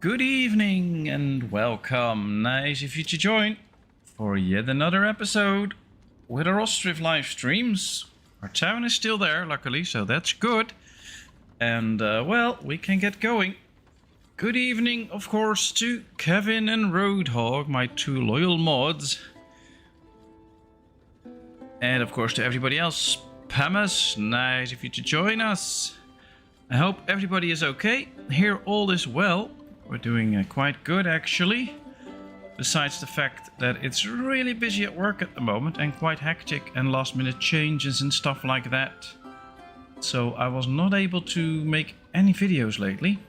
Good evening and welcome. Nice of you to join for yet another episode with our Ostriv live streams. Our town is still there, luckily, so that's good. And, well, we can get going. Good evening, of course, to Kevin and Roadhog, my two loyal mods. And, of course, to everybody else. Pamos, nice of you to join us. I hope everybody is okay. Here all is well. We're doing quite good, actually. Besides the fact that it's really busy at work at the moment and quite hectic and last minute changes and stuff like that. So I was not able to make any videos lately.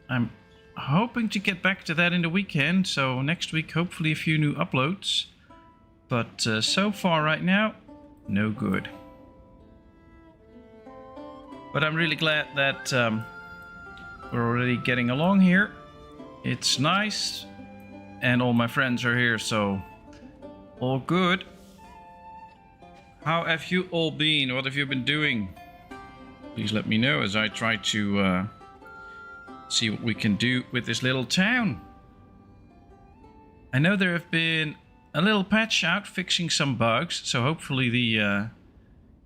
I'm hoping to get back to that in the weekend. So next week, hopefully a few new uploads. But so far right now, no good. But I'm really glad that we're already getting along here. It's nice, and all my friends are here, so all good. How have you all been? What have you been doing? Please let me know as I try to see what we can do with this little town. I know there have been a little patch out fixing some bugs, so hopefully the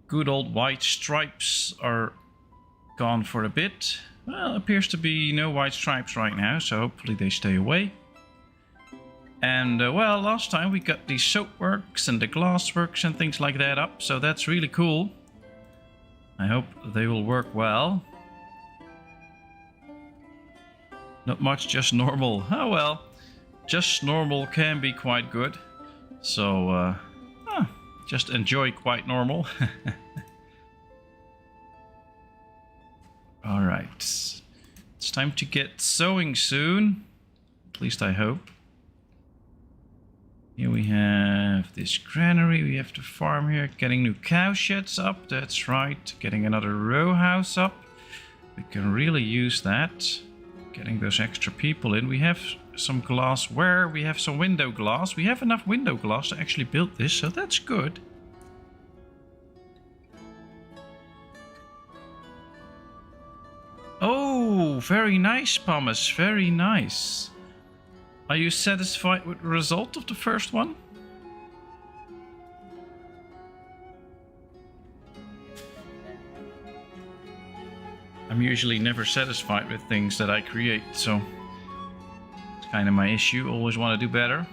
good old white stripes are gone for a bit. Well, appears to be no white stripes right now, so hopefully they stay away. And, well, last time we got the soapworks and the glassworks and things like that up, so that's really cool. I hope they will work well. Not much, just normal. Oh well, just normal can be quite good. So, just enjoy quite normal. Alright, it's time to get sowing soon, at least I hope. Here we have this granary, we have the farm here, getting new cow sheds up, that's right, getting another row house up. We can really use that, getting those extra people in. We have some glassware, we have some window glass, we have enough window glass to actually build this, so that's good. Oh, very nice, Pamos, very nice. Are you satisfied with the result of the first one? I'm usually never satisfied with things that I create, so it's kind of my issue. Always want to do better.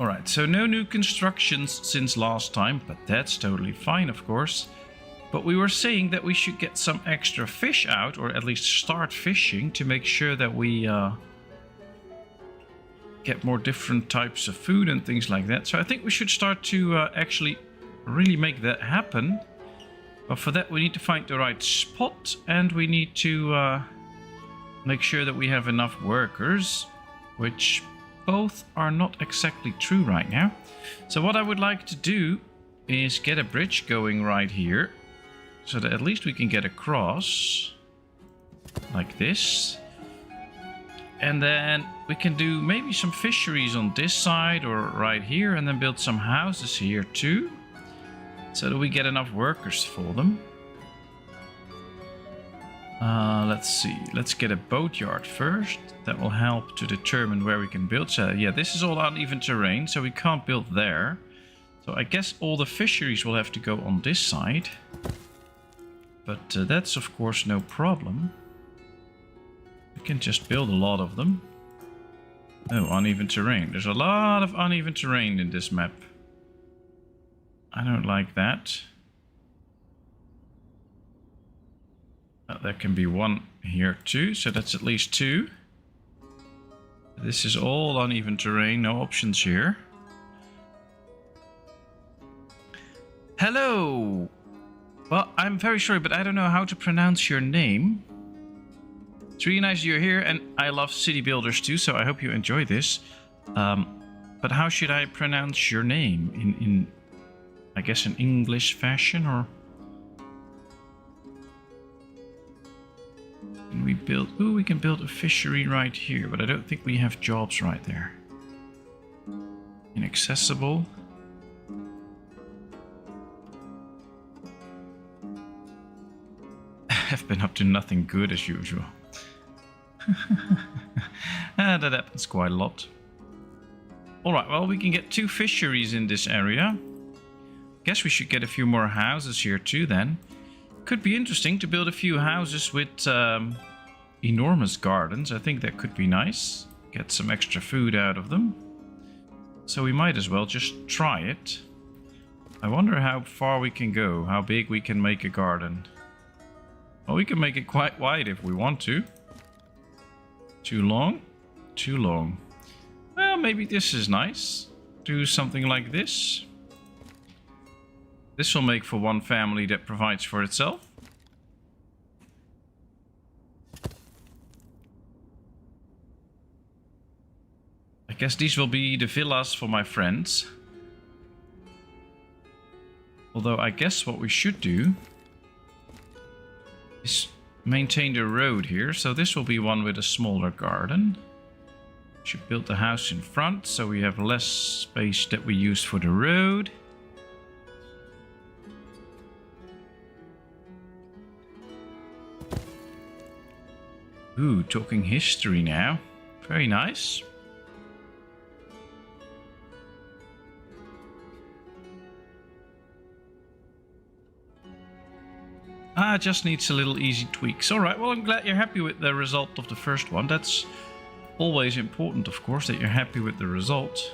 Alright, so no new constructions since last time, but that's totally fine, of course. But we were saying that we should get some extra fish out, or at least start fishing, to make sure that we get more different types of food and things like that. So I think we should start to actually really make that happen. But for that we need to find the right spot, and we need to make sure that we have enough workers, which both are not exactly true right now. So what I would like to do is get a bridge going right here, so that at least we can get across, like this. And then we can do maybe some fisheries on this side or right here, and then build some houses here too, so that we get enough workers for them. Let's see, let's get a boatyard first. That will help to determine where we can build. So yeah, this is all uneven terrain, so we can't build there. So I guess all the fisheries will have to go on this side. But that's of course no problem. We can just build a lot of them. Oh, uneven terrain. There's a lot of uneven terrain in this map. I don't like that. There can be one here too, so that's at least two. This is all uneven terrain, no options here. Hello! Well, I'm very sorry, but I don't know how to pronounce your name. It's really nice you're here, and I love city builders too, so I hope you enjoy this. But how should I pronounce your name? In I guess, an English fashion, or... Can we build... Ooh, we can build a fishery right here, but I don't think we have jobs right there. Inaccessible. have been up to nothing good as usual. That happens quite a lot. Alright, well, we can get 2 fisheries in this area. Guess we should get a few more houses here too then. Could be interesting to build a few houses with enormous gardens. I think that could be nice. Get some extra food out of them. So we might as well just try it. I wonder how far we can go, how big we can make a garden. Well, we can make it quite wide if we want to. Too long? Too long. Well, maybe this is nice. Do something like this. This will make for one family that provides for itself. I guess these will be the villas for my friends. Although I guess what we should do is maintain the road here. So this will be one with a smaller garden. Should build the house in front so we have less space that we use for the road. Ooh, talking history now. Very nice. Just needs a little easy tweaks. Alright, well, I'm glad you're happy with the result of the first one. That's always important, of course, that you're happy with the result.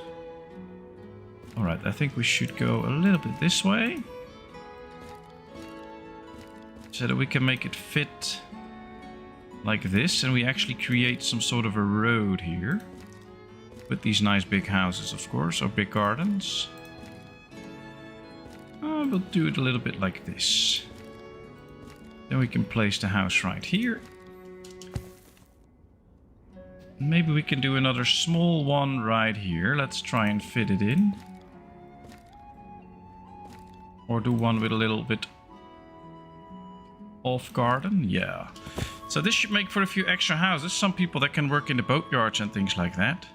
Alright, I think we should go a little bit this way. So that we can make it fit like this. And we actually create some sort of a road here. With these nice big houses, of course, or big gardens. We'll do it a little bit like this. Then we can place the house right here. Maybe we can do another small one right here. Let's try and fit it in. Or do one with a little bit off garden. Yeah. So this should make for a few extra houses. Some people that can work in the boatyards and things like that.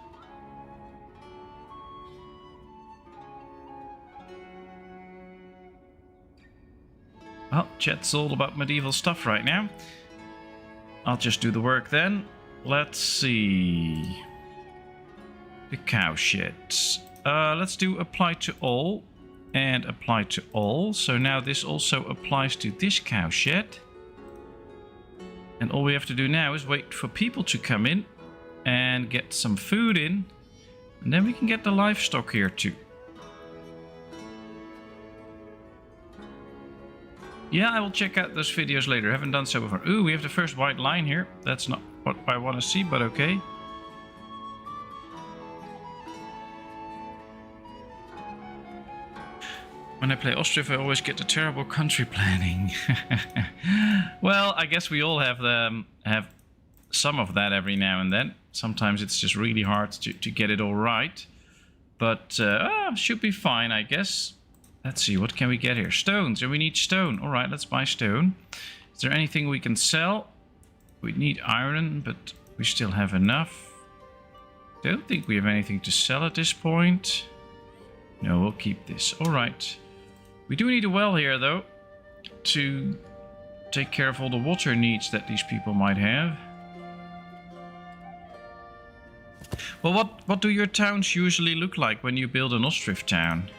Well, chat's all about medieval stuff right now. I'll just do the work then. Let's see. The cow sheds. Let's do apply to all. And apply to all. So now this also applies to this cow shed. And all we have to do now is wait for people to come in. And get some food in. And then we can get the livestock here too. Yeah, I will check out those videos later. I haven't done so before. Ooh, we have the first white line here. That's not what I want to see, but okay. When I play Ostriv, I always get the terrible country planning. Well, I guess we all have some of that every now and then. Sometimes it's just really hard to get it all right. But should be fine, I guess. Let's see, what can we get here? Stones, and we need stone. All right, let's buy stone. Is there anything we can sell? We need iron, but we still have enough. Don't think we have anything to sell at this point. No, we'll keep this. All right. We do need a well here, though, to take care of all the water needs that these people might have. Well, what do your towns usually look like when you build an Ostriv town?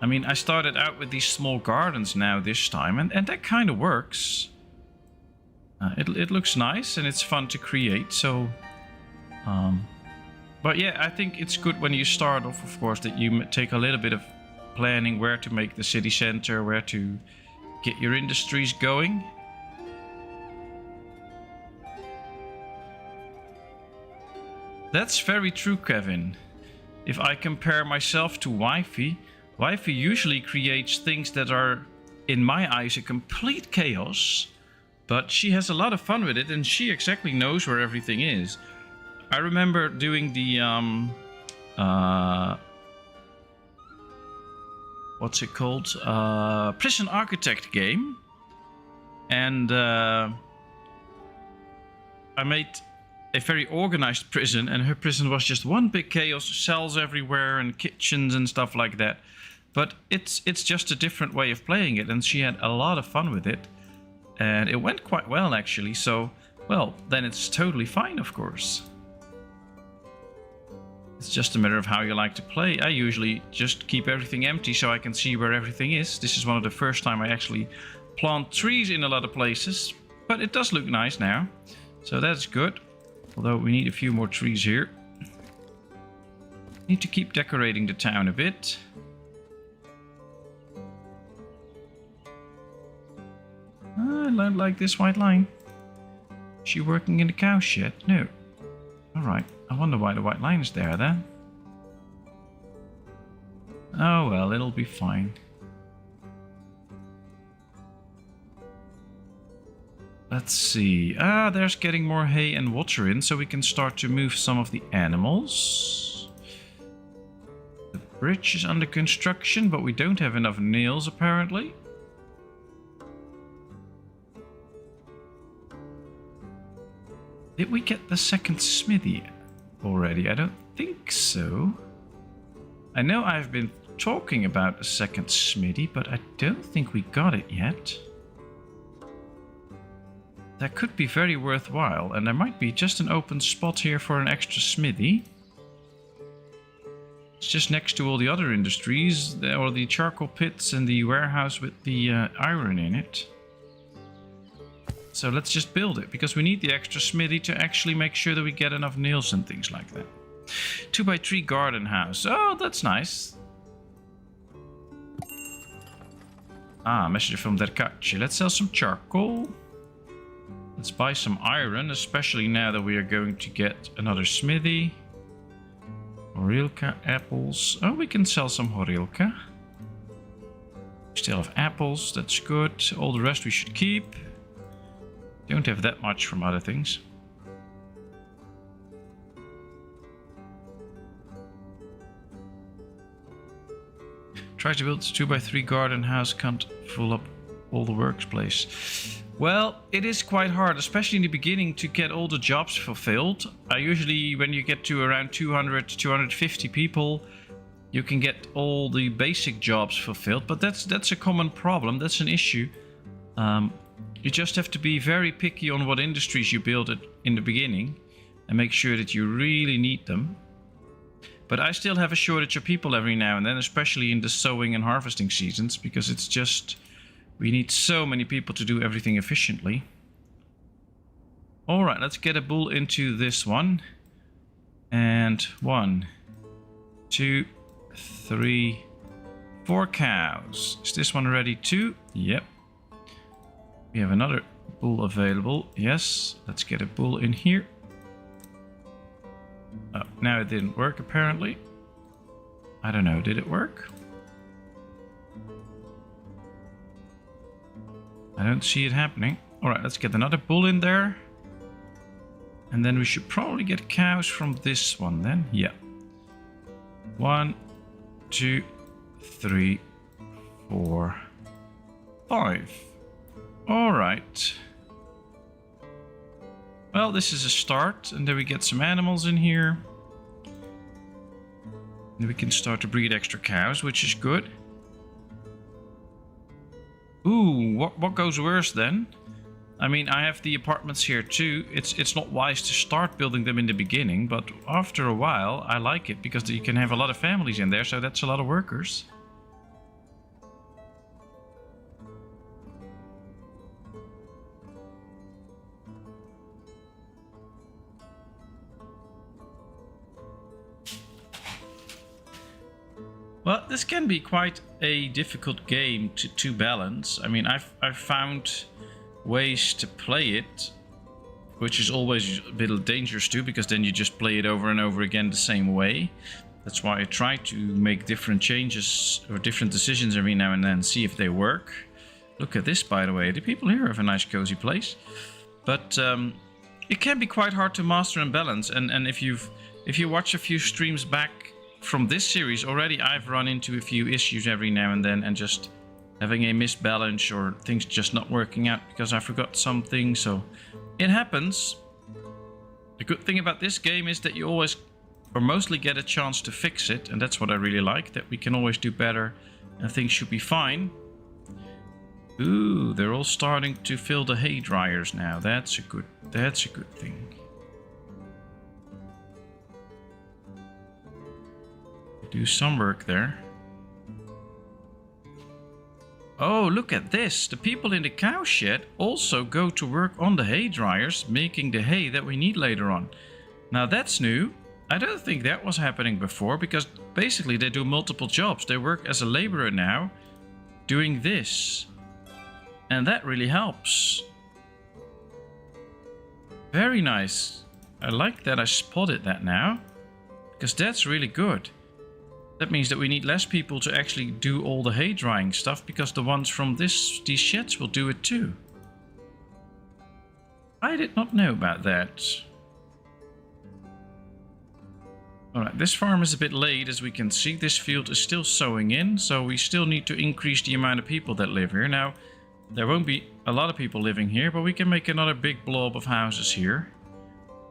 I mean, I started out with these small gardens now this time, and that kind of works. It looks nice and it's fun to create, so... But yeah, I think it's good when you start off, of course, that you take a little bit of planning where to make the city center, where to get your industries going. That's very true, Kevin. If I compare myself to Wifey, Wifey usually creates things that are, in my eyes, a complete chaos. But she has a lot of fun with it, and she exactly knows where everything is. I remember doing the, what's it called? Prison Architect game. And I made a very organized prison, and her prison was just one big chaos, cells everywhere and kitchens and stuff like that. But it's just a different way of playing it, and she had a lot of fun with it. And it went quite well, actually, so, well, then it's totally fine, of course. It's just a matter of how you like to play. I usually just keep everything empty so I can see where everything is. This is one of the first time I actually plant trees in a lot of places. But it does look nice now, so that's good. Although we need a few more trees here. Need to keep decorating the town a bit. I don't like this white line. Is she working in the cow shed? No. Alright, I wonder why the white line is there then. Oh well, it'll be fine. Let's see. Ah, there's getting more hay and water in, so we can start to move some of the animals. The bridge is under construction, but we don't have enough nails apparently. Did we get the second smithy already? I don't think so. I know I've been talking about a second smithy, but I don't think we got it yet. That could be very worthwhile, and there might be just an open spot here for an extra smithy. It's just next to all the other industries, or the charcoal pits and the warehouse with the iron in it. So let's just build it, because we need the extra smithy to actually make sure that we get enough nails and things like that. 2x3 garden house. Oh, that's nice. Ah, message from Derkachi. Let's sell some charcoal. Let's buy some iron, especially now that we are going to get another smithy. Horilka apples. Oh, we can sell some Horilka. Still have apples, that's good. All the rest we should keep. Don't have that much from other things. Try to build a 2x3 garden house, can't fill up all the workplace. Well, it is quite hard, especially in the beginning, to get all the jobs fulfilled. Usually when you get to around 200 to 250 people, you can get all the basic jobs fulfilled, but that's a common problem, that's an issue. You just have to be very picky on what industries you build it in the beginning and make sure that you really need them. But I still have a shortage of people every now and then, especially in the sowing and harvesting seasons, because it's just, we need so many people to do everything efficiently. Alright, let's get a bull into this one. And 1, 2, 3, 4 cows. Is this one ready too? Yep. We have another bull available. Yes, let's get a bull in here. Oh, now it didn't work apparently. I don't know, did it work? I don't see it happening. Alright, let's get another bull in there. And then we should probably get cows from this one then. Yeah. 1, 2, 3, 4, 5. Alright. Well, this is a start, and then we get some animals in here. And we can start to breed extra cows, which is good. Ooh, what goes worse then? I mean, I have the apartments here too. It's not wise to start building them in the beginning, but after a while, I like it because you can have a lot of families in there, so that's a lot of workers. Well, this can be quite a difficult game to balance. I mean, I've found ways to play it, which is always a bit dangerous too, because then you just play it over and over again the same way. That's why I try to make different changes or different decisions every now and then, see if they work. Look at this, by the way. The people here have a nice cozy place. But it can be quite hard to master and balance. And if you watch a few streams back from this series already, I've run into a few issues every now and then, and just having a misbalance or things just not working out because I forgot something. So it happens. The good thing about this game is that you always or mostly get a chance to fix it, and that's what I really like, that we can always do better I think should be fine. Ooh, they're all starting to fill the hay dryers now. That's a good thing. Do some work there. Oh, look at this. The people in the cow shed also go to work on the hay dryers, making the hay that we need later on. Now that's new. I don't think that was happening before, because basically they do multiple jobs. They work as a laborer now, doing this. And that really helps. Very nice. I like that I spotted that now, because that's really good. That means that we need less people to actually do all the hay drying stuff, because the ones from these sheds will do it too. I did not know about that. Alright, this farm is a bit late, as we can see. This field is still sowing in, so we still need to increase the amount of people that live here. Now, there won't be a lot of people living here, but we can make another big blob of houses here,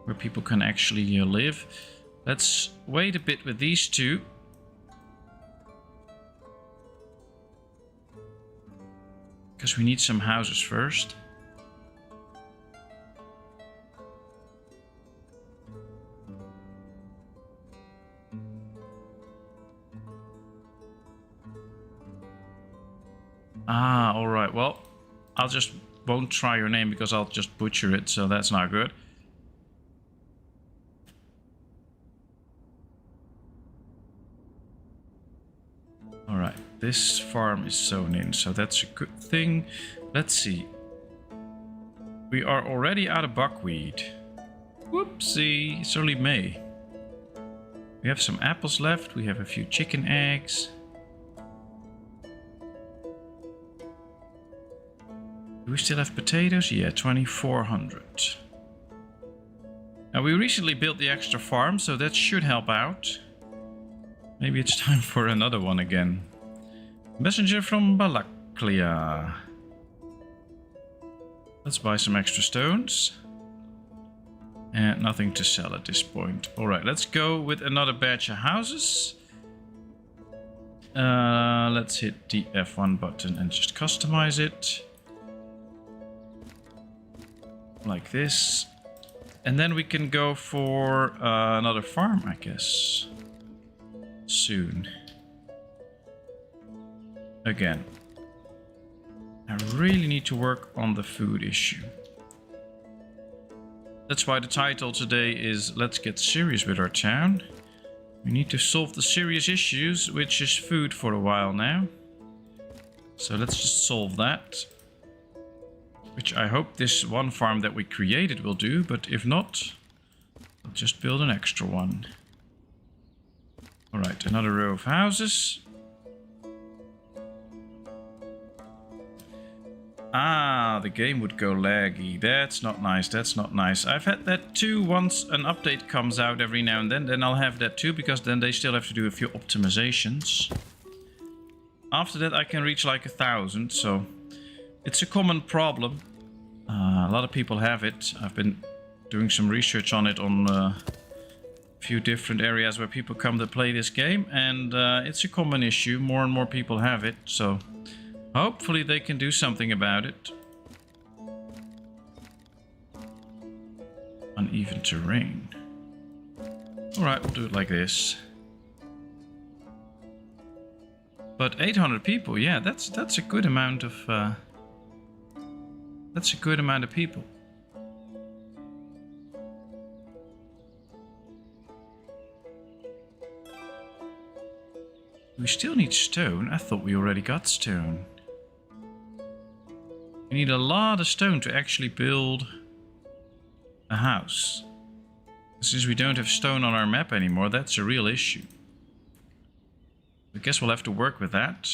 where people can actually live. Let's wait a bit with these two. Because we need some houses first. Ah, alright, well, I'll just won't try your name because I'll just butcher it, so that's not good. Alright, this farm is sown in, so that's a good thing. Let's see. We are already out of buckwheat. Whoopsie, it's only May. We have some apples left, we have a few chicken eggs. Do we still have potatoes? Yeah, 2,400. Now, we recently built the extra farm, so that should help out. Maybe it's time for another one again. Messenger from Balaklia. Let's buy some extra stones. And nothing to sell at this point. Alright, let's go with another batch of houses. Let's hit the F1 button and just customize it. Like this. And then we can go for another farm, I guess. Soon. Again. I really need to work on the food issue. That's why the title today is Let's Get Serious with Our Town. We need to solve the serious issues, which is food, for a while now. So let's just solve that. Which I hope this one farm that we created will do, but if not, I'll just build an extra one. Alright, another row of houses. Ah, the game would go laggy. That's not nice, that's not nice. I've had that too once an update comes out every now and then I'll have that too, because then they still have to do a few optimizations. After that I can reach like 1,000, so... It's a common problem. A lot of people have it. I've been doing some research on it on a few different areas where people come to play this game, and it's a common issue. More and more people have it, so hopefully they can do something about it. Uneven terrain. Alright, we'll do it like this. But 800 people, yeah, that's a good amount of... That's a good amount of people. We still need stone. I thought we already got stone. We need a lot of stone to actually build a house. Since we don't have stone on our map anymore, that's a real issue. I guess we'll have to work with that.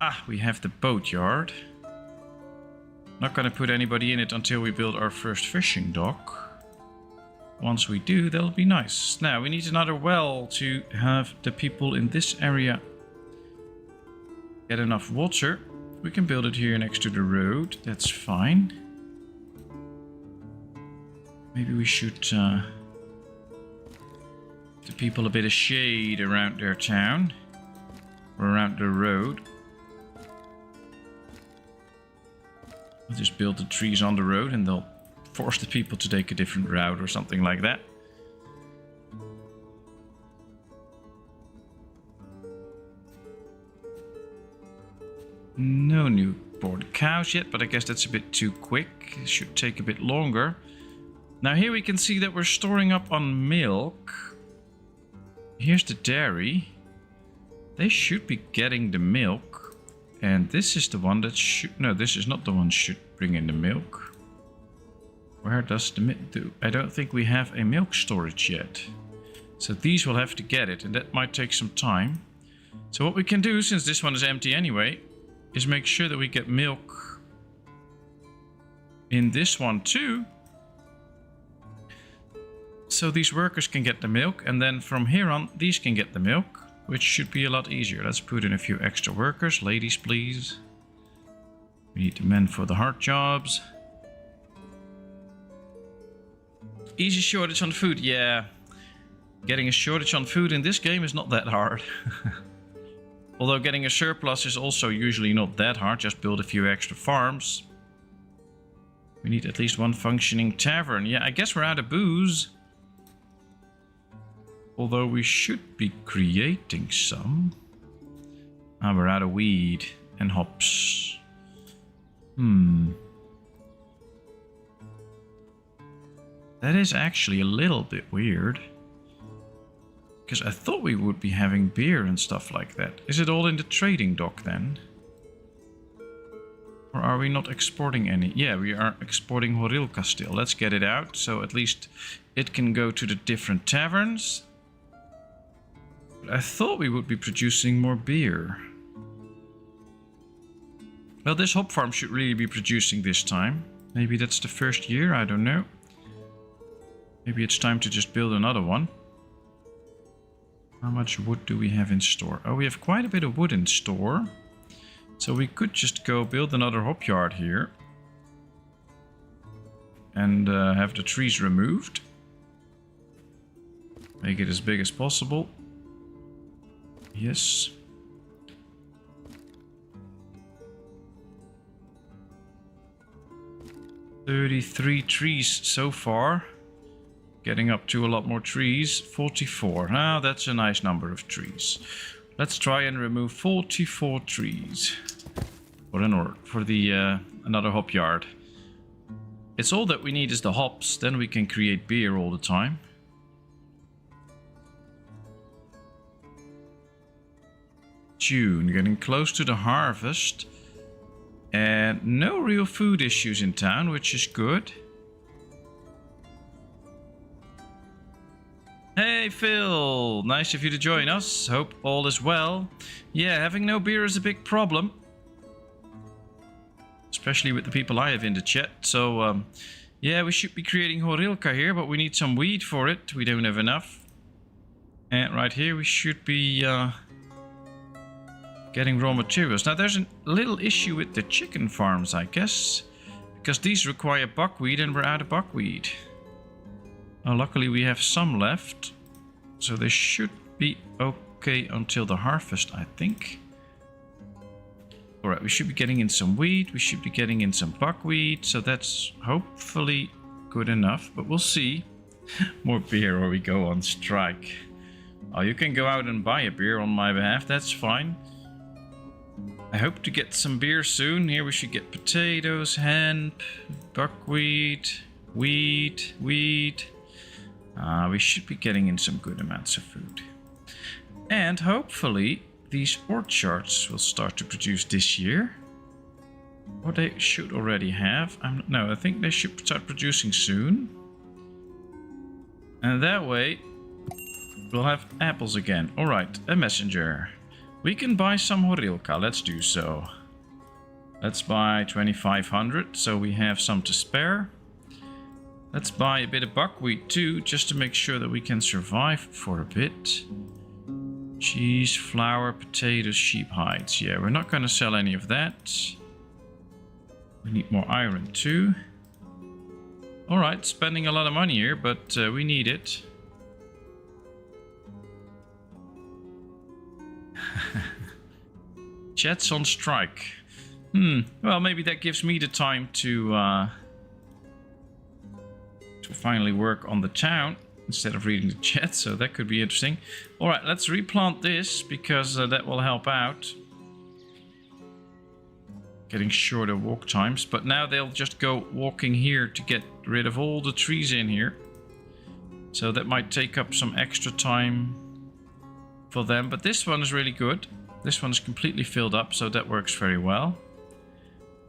Ah, we have the boatyard. Not gonna put anybody in it until we build our first fishing dock. Once we do, that'll be nice. Now, we need another well to have the people in this area get enough water. We can build it here next to the road. That's fine. Maybe we should the people a bit of shade around their town. Or around the road. I'll just build the trees on the road and they'll force the people to take a different route or something like that. No newborn cows yet, but I guess that's a bit too quick. It should take a bit longer. Now here we can see that we're storing up on milk. Here's the dairy. They should be getting the milk. And this is the one that should... No, this is not the one should bring in the milk. Where does the milk do? I don't think we have a milk storage yet. So these will have to get it, and that might take some time. So what we can do, since this one is empty anyway, is make sure that we get milk in this one too. So these workers can get the milk, and then from here on, these can get the milk, which should be a lot easier. Let's put in a few extra workers. Ladies, please. We need the men for the hard jobs. Easy shortage on food. Yeah. Getting a shortage on food in this game is not that hard. Although getting a surplus is also usually not that hard. Just build a few extra farms. We need at least one functioning tavern. Yeah, I guess we're out of booze. Although we should be creating some. Ah, we're out of weed and hops. That is actually a little bit weird. Because I thought we would be having beer and stuff like that. Is it all in the trading dock then? Or are we not exporting any? Yeah, we are exporting Horilka still. Let's get it out. So at least it can go to the different taverns. But I thought we would be producing more beer. Well, this hop farm should really be producing this time. Maybe that's the first year, I don't know. Maybe it's time to just build another one. How much wood do we have in store? Oh, we have quite a bit of wood in store. So we could just go build another hop yard here. And have the trees removed. Make it as big as possible. Yes. $33 trees so far. Getting up to a lot more trees. 44. Now that's a nice number of trees. Let's try and remove 44 trees for another hop yard. It's all that we need is the hops. Then we can create beer all the time. June, getting close to the harvest. And no real food issues in town, which is good. Hey Phil, nice of you to join us. Hope all is well. Yeah, having no beer is a big problem. Especially with the people I have in the chat. So, yeah, we should be creating Horilka here, but we need some wheat for it. We don't have enough. And right here we should be getting raw materials. Now there's a little issue with the chicken farms, I guess. Because these require buckwheat and we're out of buckwheat. Luckily we have some left, so they should be okay until the harvest, I think. Alright, we should be getting in some wheat, we should be getting in some buckwheat, so that's hopefully good enough, but we'll see. More beer or we go on strike. Oh, you can go out and buy a beer on my behalf, that's fine. I hope to get some beer soon. Here we should get potatoes, hemp, buckwheat, wheat. We should be getting in some good amounts of food. And hopefully these orchards will start to produce this year. Or they should already have. No, I think they should start producing soon. And that way we'll have apples again. Alright, a messenger. We can buy some Horilka, let's do so. Let's buy 2,500, so we have some to spare. Let's buy a bit of buckwheat too, just to make sure that we can survive for a bit. Cheese, flour, potatoes, sheep hides. Yeah, we're not going to sell any of that. We need more iron too. Alright, spending a lot of money here, but we need it. Jets on strike. Well, maybe that gives me the time to finally work on the town instead of reading the chat, so that could be interesting. Alright, let's replant this, because that will help out. Getting shorter walk times, but now they'll just go walking here to get rid of all the trees in here. So that might take up some extra time for them, but this one is really good. This one is completely filled up, so that works very well.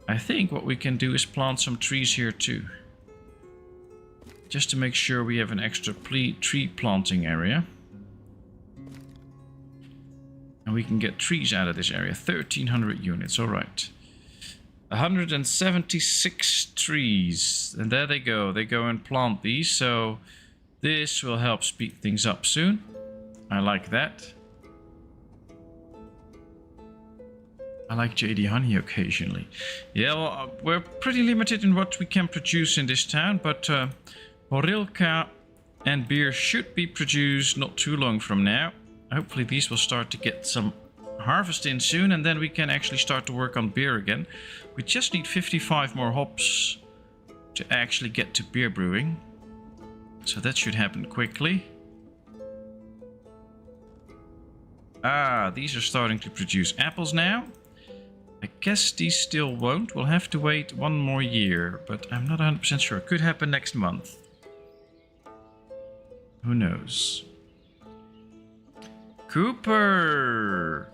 I think what we can do is plant some trees here too. Just to make sure we have an extra tree planting area. And we can get trees out of this area. 1,300 units, alright. 176 trees. And there they go. They go and plant these, so this will help speed things up soon. I like that. I like JD honey occasionally. Yeah, well, we're pretty limited in what we can produce in this town, but Horilka and beer should be produced not too long from now. Hopefully these will start to get some harvest in soon, and then we can actually start to work on beer again. We just need 55 more hops to actually get to beer brewing. So that should happen quickly. Ah, these are starting to produce apples now. I guess these still won't. We'll have to wait one more year, but I'm not 100% sure. It could happen next month. Who knows? Cooper!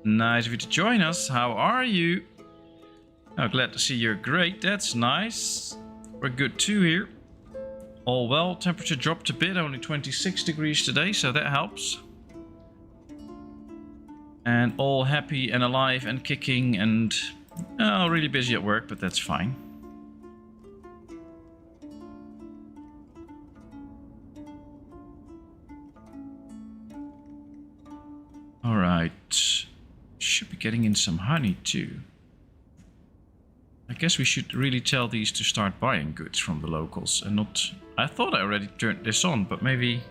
Nice of you to join us. How are you? Oh, glad to see you're great. That's nice. We're good too here. All well. Temperature dropped a bit. Only 26 degrees today, so that helps. And all happy and alive and kicking and really busy at work, but that's fine. Alright. Should be getting in some honey too. I guess we should really tell these to start buying goods from the locals and not... I thought I already turned this on, but maybe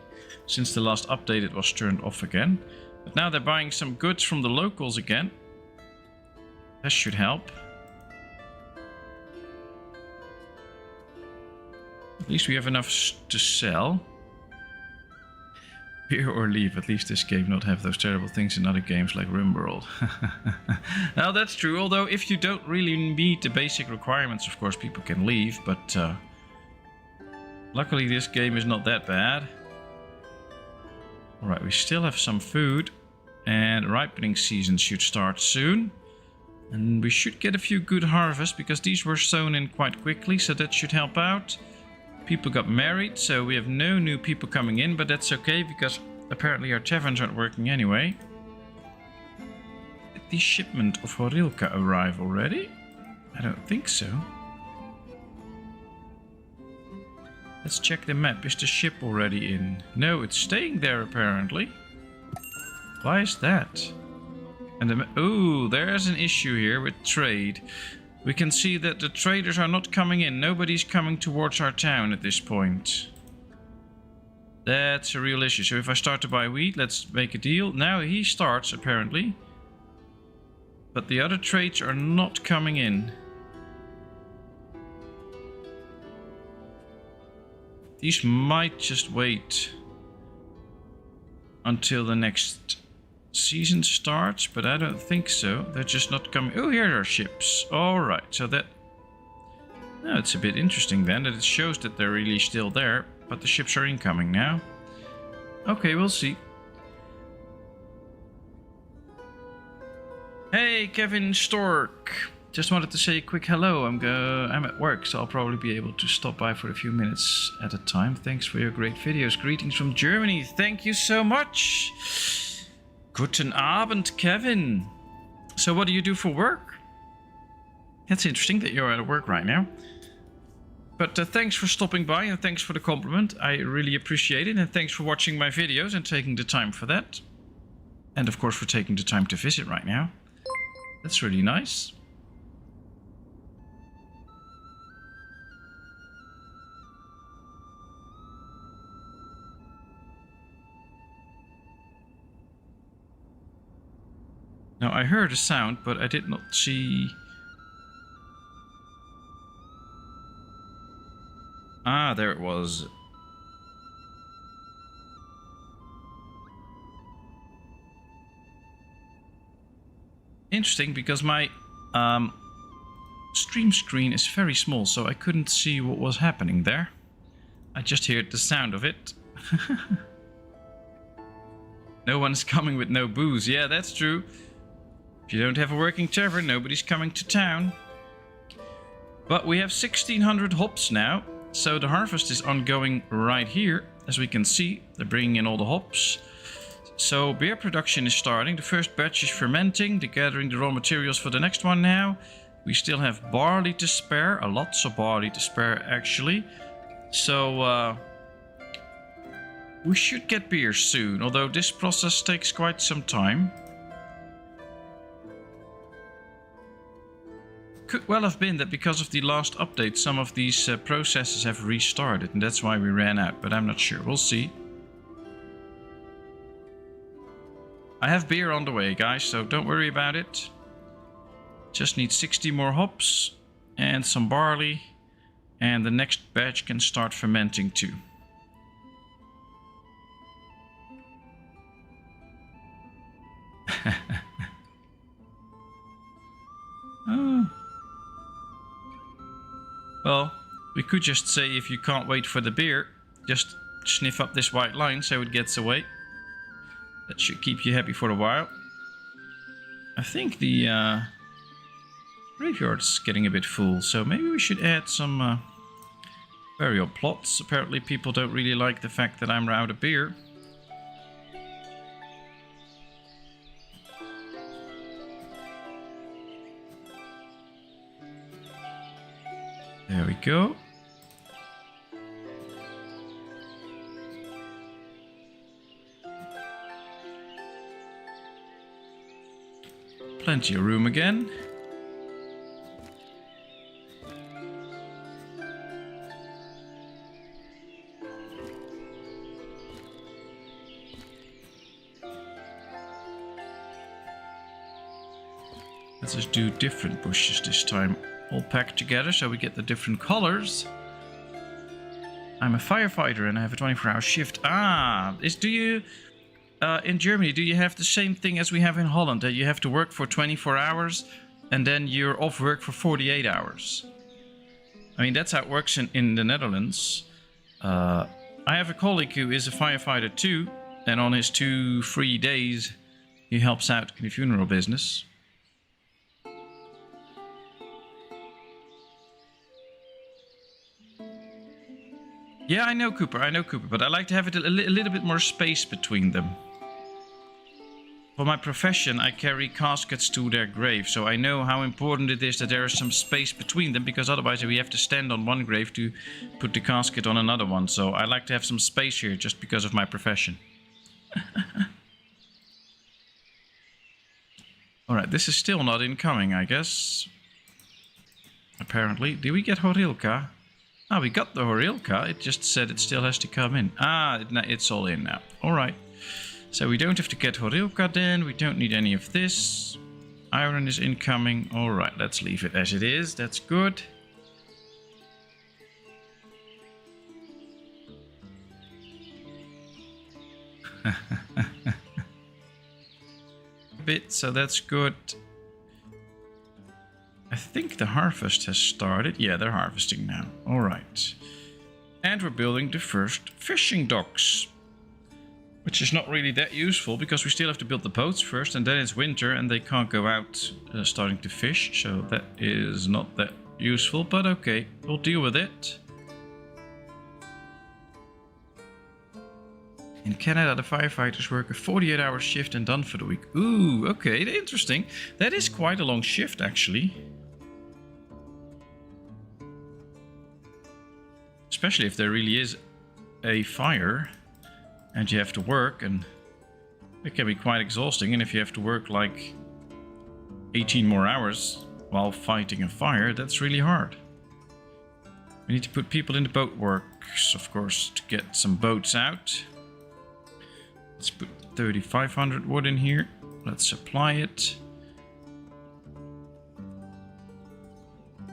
since the last update it was turned off again. But now they're buying some goods from the locals again. That should help. At least we have enough to sell. Beer or leave. At least this game not have those terrible things in other games like RimWorld. Now that's true. Although if you don't really meet the basic requirements, of course people can leave. But luckily this game is not that bad. Alright, we still have some food. And ripening season should start soon. And we should get a few good harvests, because these were sown in quite quickly, so that should help out. People got married, so we have no new people coming in, but that's okay, because apparently our taverns aren't working anyway. Did the shipment of Horilka arrive already? I don't think so. Let's check the map. Is the ship already in? No, it's staying there apparently. Why is that? And oh, there's an issue here with trade. We can see that the traders are not coming in. Nobody's coming towards our town at this point. That's a real issue. So if I start to buy wheat, let's make a deal. Now he starts apparently. But the other trades are not coming in. These might just wait until the next season starts, but I don't think so. They're just not coming. Oh, here are ships. Alright, so that... No, it's a bit interesting then, that it shows that they're really still there, but the ships are incoming now. Okay, we'll see. Hey, Kevin Stork. Just wanted to say a quick hello. I'm at work, so I'll probably be able to stop by for a few minutes at a time. Thanks for your great videos. Greetings from Germany. Thank you so much. Guten Abend, Kevin. So what do you do for work? That's interesting that you're at work right now. But thanks for stopping by and thanks for the compliment. I really appreciate it. And thanks for watching my videos and taking the time for that. And of course for taking the time to visit right now. That's really nice. Now I heard a sound, but I did not see... Ah, there it was. Interesting, because my stream screen is very small, so I couldn't see what was happening there. I just heard the sound of it. No one's coming with no booze. Yeah, that's true. If you don't have a working tavern, nobody's coming to town. But we have 1600 hops now, so the harvest is ongoing right here. As we can see, they're bringing in all the hops. So beer production is starting. The first batch is fermenting. They're gathering the raw materials for the next one now. We still have barley to spare, lots of barley to spare actually. So we should get beer soon, although this process takes quite some time. Could well have been that because of the last update some of these processes have restarted and that's why we ran out, but I'm not sure. We'll see. I have beer on the way, guys, so don't worry about it. Just need 60 more hops and some barley, and the next batch can start fermenting too. Oh. Well, we could just say if you can't wait for the beer, just sniff up this white line so it gets away. That should keep you happy for a while. I think the graveyard's getting a bit full, so maybe we should add some burial plots. Apparently people don't really like the fact that I'm out of beer. There we go. Plenty of room again. Let's just do different bushes this time. All packed together so we get the different colors. I'm a firefighter and I have a 24-hour shift. Ah, do you... in Germany, do you have the same thing as we have in Holland? That you have to work for 24 hours and then you're off work for 48 hours? I mean, that's how it works in the Netherlands. I have a colleague who is a firefighter too. And on his 2 free days, he helps out in the funeral business. Yeah, I know Cooper, but I like to have it a little bit more space between them. For my profession, I carry caskets to their grave, so I know how important it is that there is some space between them, because otherwise we have to stand on one grave to put the casket on another one. So I like to have some space here just because of my profession. Alright, this is still not incoming, I guess. Apparently. Did we get Horilka? Ah, we got the Horilka. It just said it still has to come in. Ah, it's all in now. Alright. So we don't have to get Horilka then. We don't need any of this. Iron is incoming. Alright, let's leave it as it is. That's good. A bit, so that's good. I think the harvest has started. Yeah, they're harvesting now. All right. And we're building the first fishing docks, which is not really that useful because we still have to build the boats first, and then it's winter and they can't go out starting to fish. So that is not that useful, but okay, we'll deal with it. In Canada, the firefighters work a 48-hour shift and done for the week. Ooh, okay, interesting. That is quite a long shift, actually. Especially if there really is a fire and you have to work, and it can be quite exhausting. And if you have to work like 18 more hours while fighting a fire, that's really hard. We need to put people in the boat works, of course, to get some boats out. Let's put 3,500 wood in here. Let's supply it.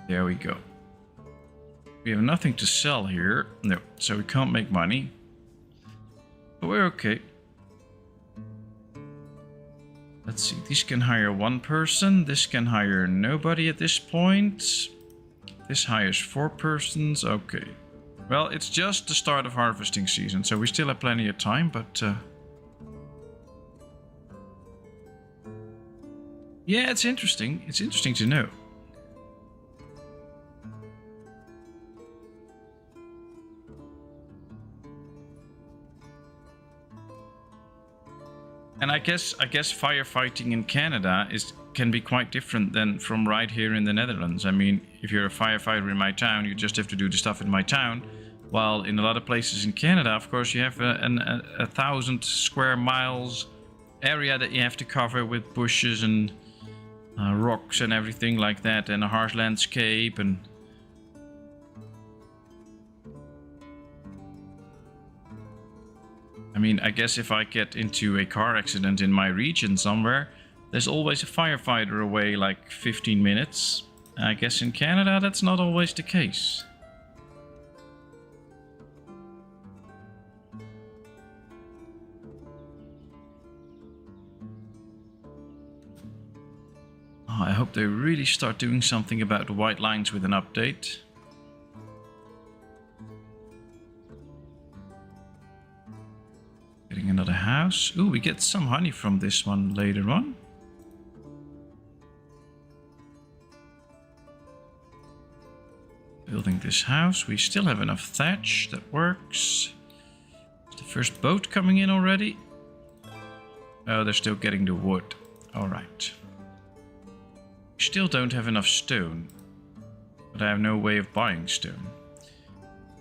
There we go. We have nothing to sell here. No, so we can't make money. But we're okay. Let's see, these can hire one person. This can hire nobody at this point. This hires 4 persons. Okay. Well, it's just the start of harvesting season, so we still have plenty of time, but... yeah, it's interesting. It's interesting to know. And I guess firefighting in Canada can be quite different than from right here in the Netherlands. I mean, if you're a firefighter in my town, you just have to do the stuff in my town. While in a lot of places in Canada, of course, you have a 1,000 square miles area that you have to cover with bushes and rocks and everything like that, and a harsh landscape and... I mean, I guess if I get into a car accident in my region somewhere, there's always a firefighter away like 15 minutes. I guess in Canada that's not always the case. Oh, I hope they really start doing something about the white lines with an update. Getting another house. Ooh, we get some honey from this one later on. Building this house. We still have enough thatch. That works. Is the first boat coming in already? Oh, they're still getting the wood. Alright. We still don't have enough stone. But I have no way of buying stone.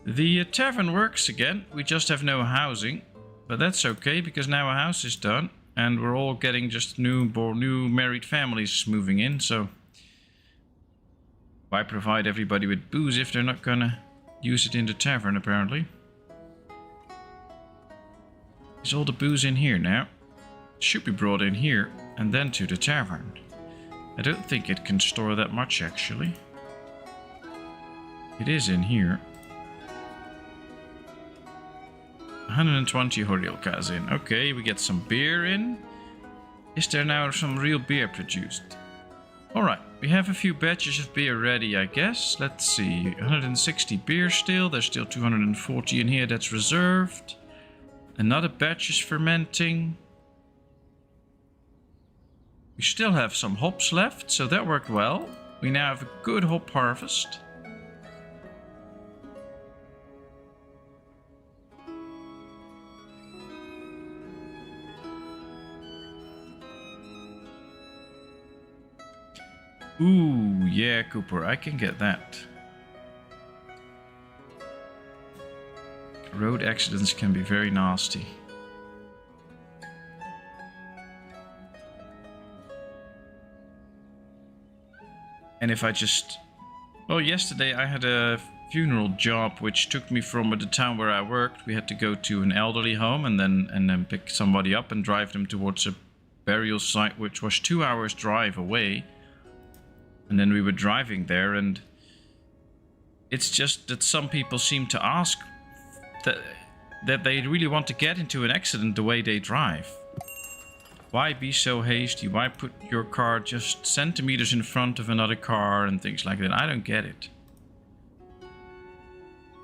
The tavern works again. We just have no housing. But that's okay, because now a house is done, and we're all getting just new married families moving in, so... why provide everybody with booze if they're not gonna use it in the tavern, apparently? Is all the booze in here now? It should be brought in here, and then to the tavern. I don't think it can store that much, actually. It is in here. 120 horilkas in. Okay, we get some beer in. Is there now some real beer produced? Alright, we have a few batches of beer ready, I guess. Let's see, 160 beer still. There's still 240 in here that's reserved. Another batch is fermenting. We still have some hops left, so that worked well. We now have a good hop harvest. Ooh, yeah, Cooper, I can get that. Road accidents can be very nasty. And if I just... well, yesterday I had a funeral job which took me from the town where I worked. We had to go to an elderly home and then pick somebody up and drive them towards a burial site which was 2 hours drive away. And then we were driving there, and it's just that some people seem to ask that they really want to get into an accident the way they drive. Why be so hasty? Why put your car just centimeters in front of another car and things like that? I don't get it.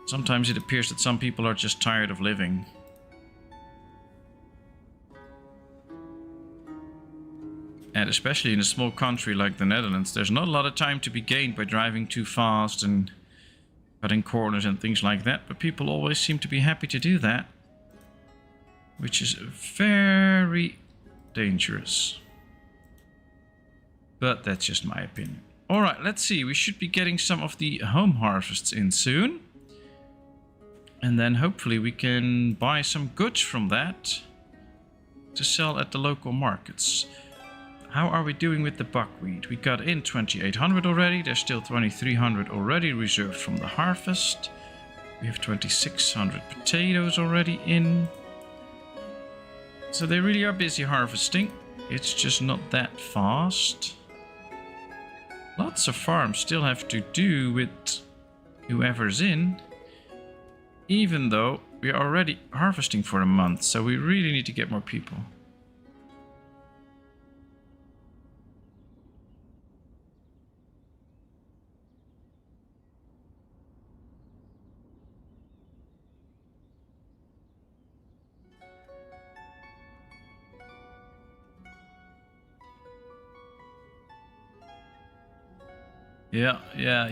Sometimes it appears that some people are just tired of living. And especially in a small country like the Netherlands, there's not a lot of time to be gained by driving too fast and cutting corners and things like that. But people always seem to be happy to do that, which is very dangerous. But that's just my opinion. Alright, let's see. We should be getting some of the home harvests in soon. And then hopefully we can buy some goods from that to sell at the local markets. How are we doing with the buckwheat? We got in 2,800 already. There's still 2,300 already reserved from the harvest. We have 2,600 potatoes already in. So they really are busy harvesting. It's just not that fast. Lots of farms still have to do with whoever's in, even though we are already harvesting for a month, so we really need to get more people.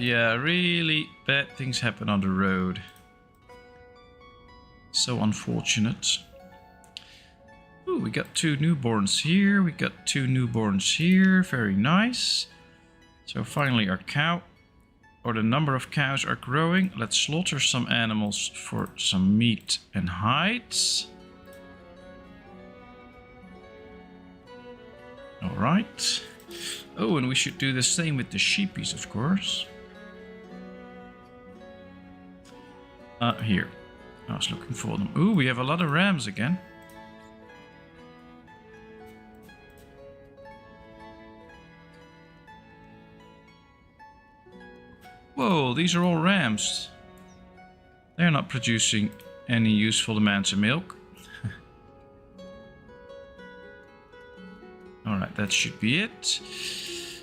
Yeah, really bad things happen on the road. So unfortunate. Ooh, we got 2 newborns here, we got 2 newborns here, very nice. So finally our cow, or the number of cows are growing. Let's slaughter some animals for some meat and hides. Alright. Oh, and we should do the same with the sheepies, of course. Here. I was looking for them. Ooh, we have a lot of rams again. Whoa, these are all rams. They're not producing any useful amounts of milk. Alright, that should be it.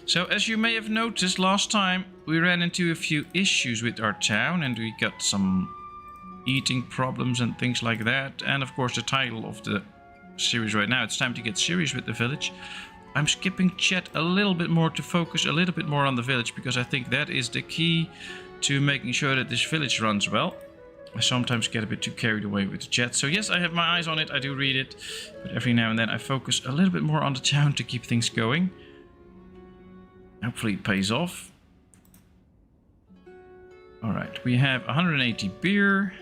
So, as you may have noticed, last time we ran into a few issues with our town and we got some eating problems and things like that. And of course the title of the series right now, it's time to get serious with the village. I'm skipping chat a little bit more to focus a little bit more on the village, because I think that is the key to making sure that this village runs well. I sometimes get a bit too carried away with the chat. So yes, I have my eyes on it, I do read it, but every now and then I focus a little bit more on the town to keep things going. Hopefully it pays off. Alright, we have 180 beer,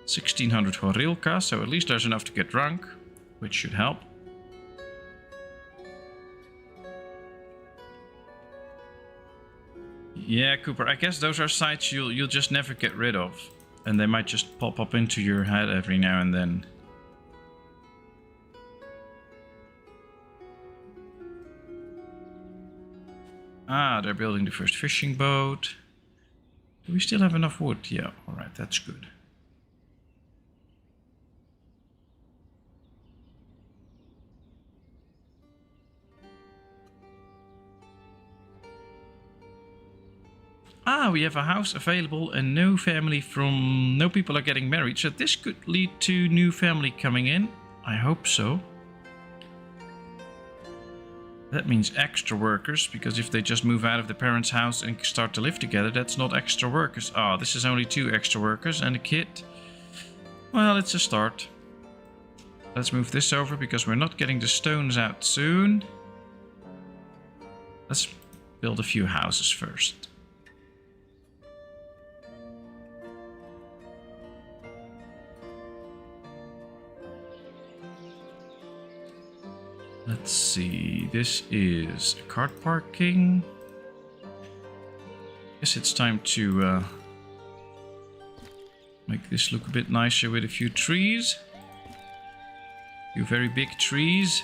1600 horilka, so at least there's enough to get drunk, which should help. Yeah, Cooper, I guess those are sites you'll just never get rid of. And they might just pop up into your head every now and then. Ah, they're building the first fishing boat. Do we still have enough wood? Yeah, alright, that's good. Ah, we have a house available and no people are getting married. So this could lead to new family coming in. I hope so. That means extra workers, because if they just move out of the parents' house and start to live together, that's not extra workers. Ah, this is only 2 extra workers and a kid. Well, it's a start. Let's move this over because we're not getting the stones out soon. Let's build a few houses first. Let's see, this is cart parking. Guess it's time to make this look a bit nicer with a few trees. A few very big trees.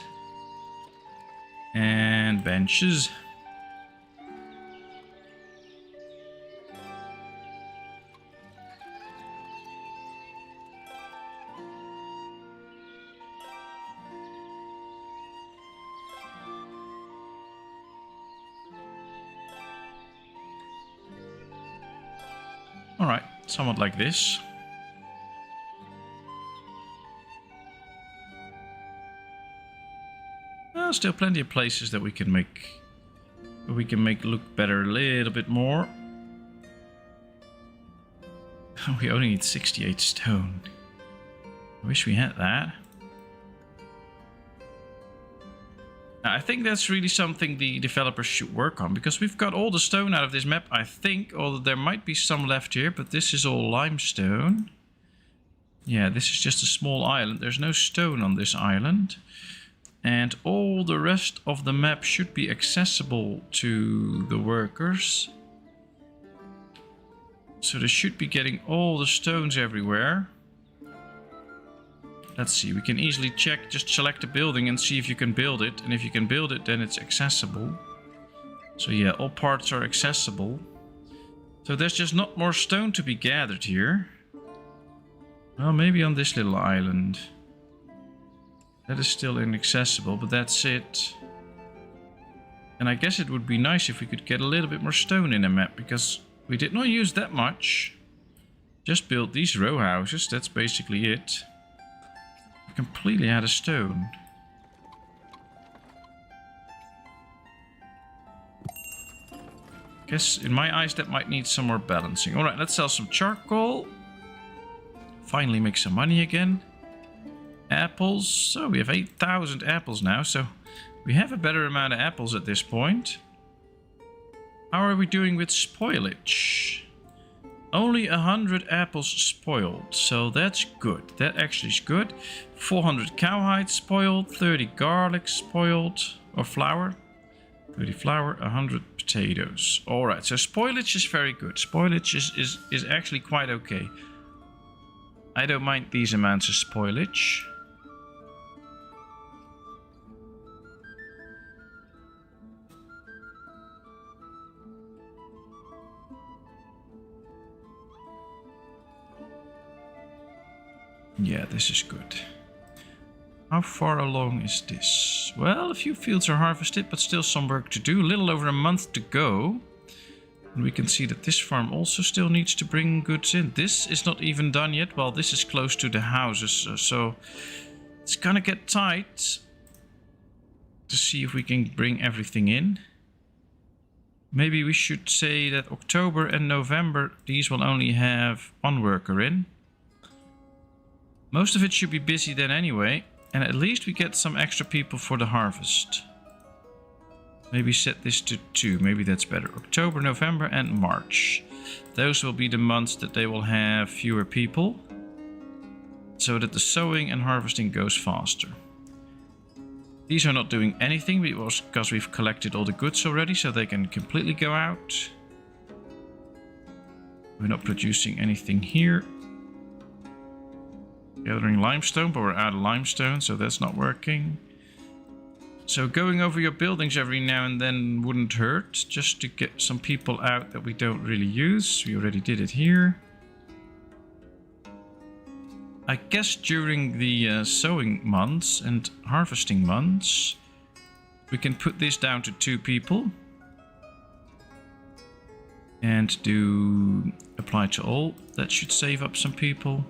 And benches. Alright, somewhat like this. Still plenty of places that we can make look better a little bit more. We only need 68 stone. I wish we had that. Now, I think that's really something the developers should work on, because we've got all the stone out of this map, I think, although there might be some left here, but this is all limestone. Yeah, this is just a small island. There's no stone on this island. And all the rest of the map should be accessible to the workers. So they should be getting all the stones everywhere. Let's see, we can easily check, just select a building and see if you can build it. And if you can build it, then it's accessible. So yeah, all parts are accessible. So there's just not more stone to be gathered here. Well, maybe on this little island. That is still inaccessible, but that's it. And I guess it would be nice if we could get a little bit more stone in the map, because we did not use that much. Just built these row houses, that's basically it. We completely out of stone. Guess in my eyes that might need some more balancing. Alright, let's sell some charcoal. Finally make some money again. Apples. So we have 8,000 apples now, so we have a better amount of apples at this point. How are we doing with spoilage? Only 100 apples spoiled, so that's good. That actually is good. 400 cowhide spoiled, 30 garlic spoiled, or flour. 30 flour, 100 potatoes. Alright, so spoilage is very good. Spoilage is actually quite okay. I don't mind these amounts of spoilage. Yeah, this is good. How far along is this? Well, a few fields are harvested, but still some work to do. A little over a month to go. And we can see that this farm also still needs to bring goods in. This is not even done yet. Well, this is close to the houses, so it's gonna get tight to see if we can bring everything in. Maybe we should say that October and November, these will only have one worker in. Most of it should be busy then anyway, and at least we get some extra people for the harvest. Maybe set this to 2, maybe that's better. October, November and March. Those will be the months that they will have fewer people, so that the sowing and harvesting goes faster. These are not doing anything because we've collected all the goods already, so they can completely go out. We're not producing anything here. Gathering limestone, but we're out of limestone, so that's not working. So going over your buildings every now and then wouldn't hurt, just to get some people out that we don't really use. We already did it here. I guess during the sowing months and harvesting months, we can put this down to 2 people. And do apply to all. That should save up some people.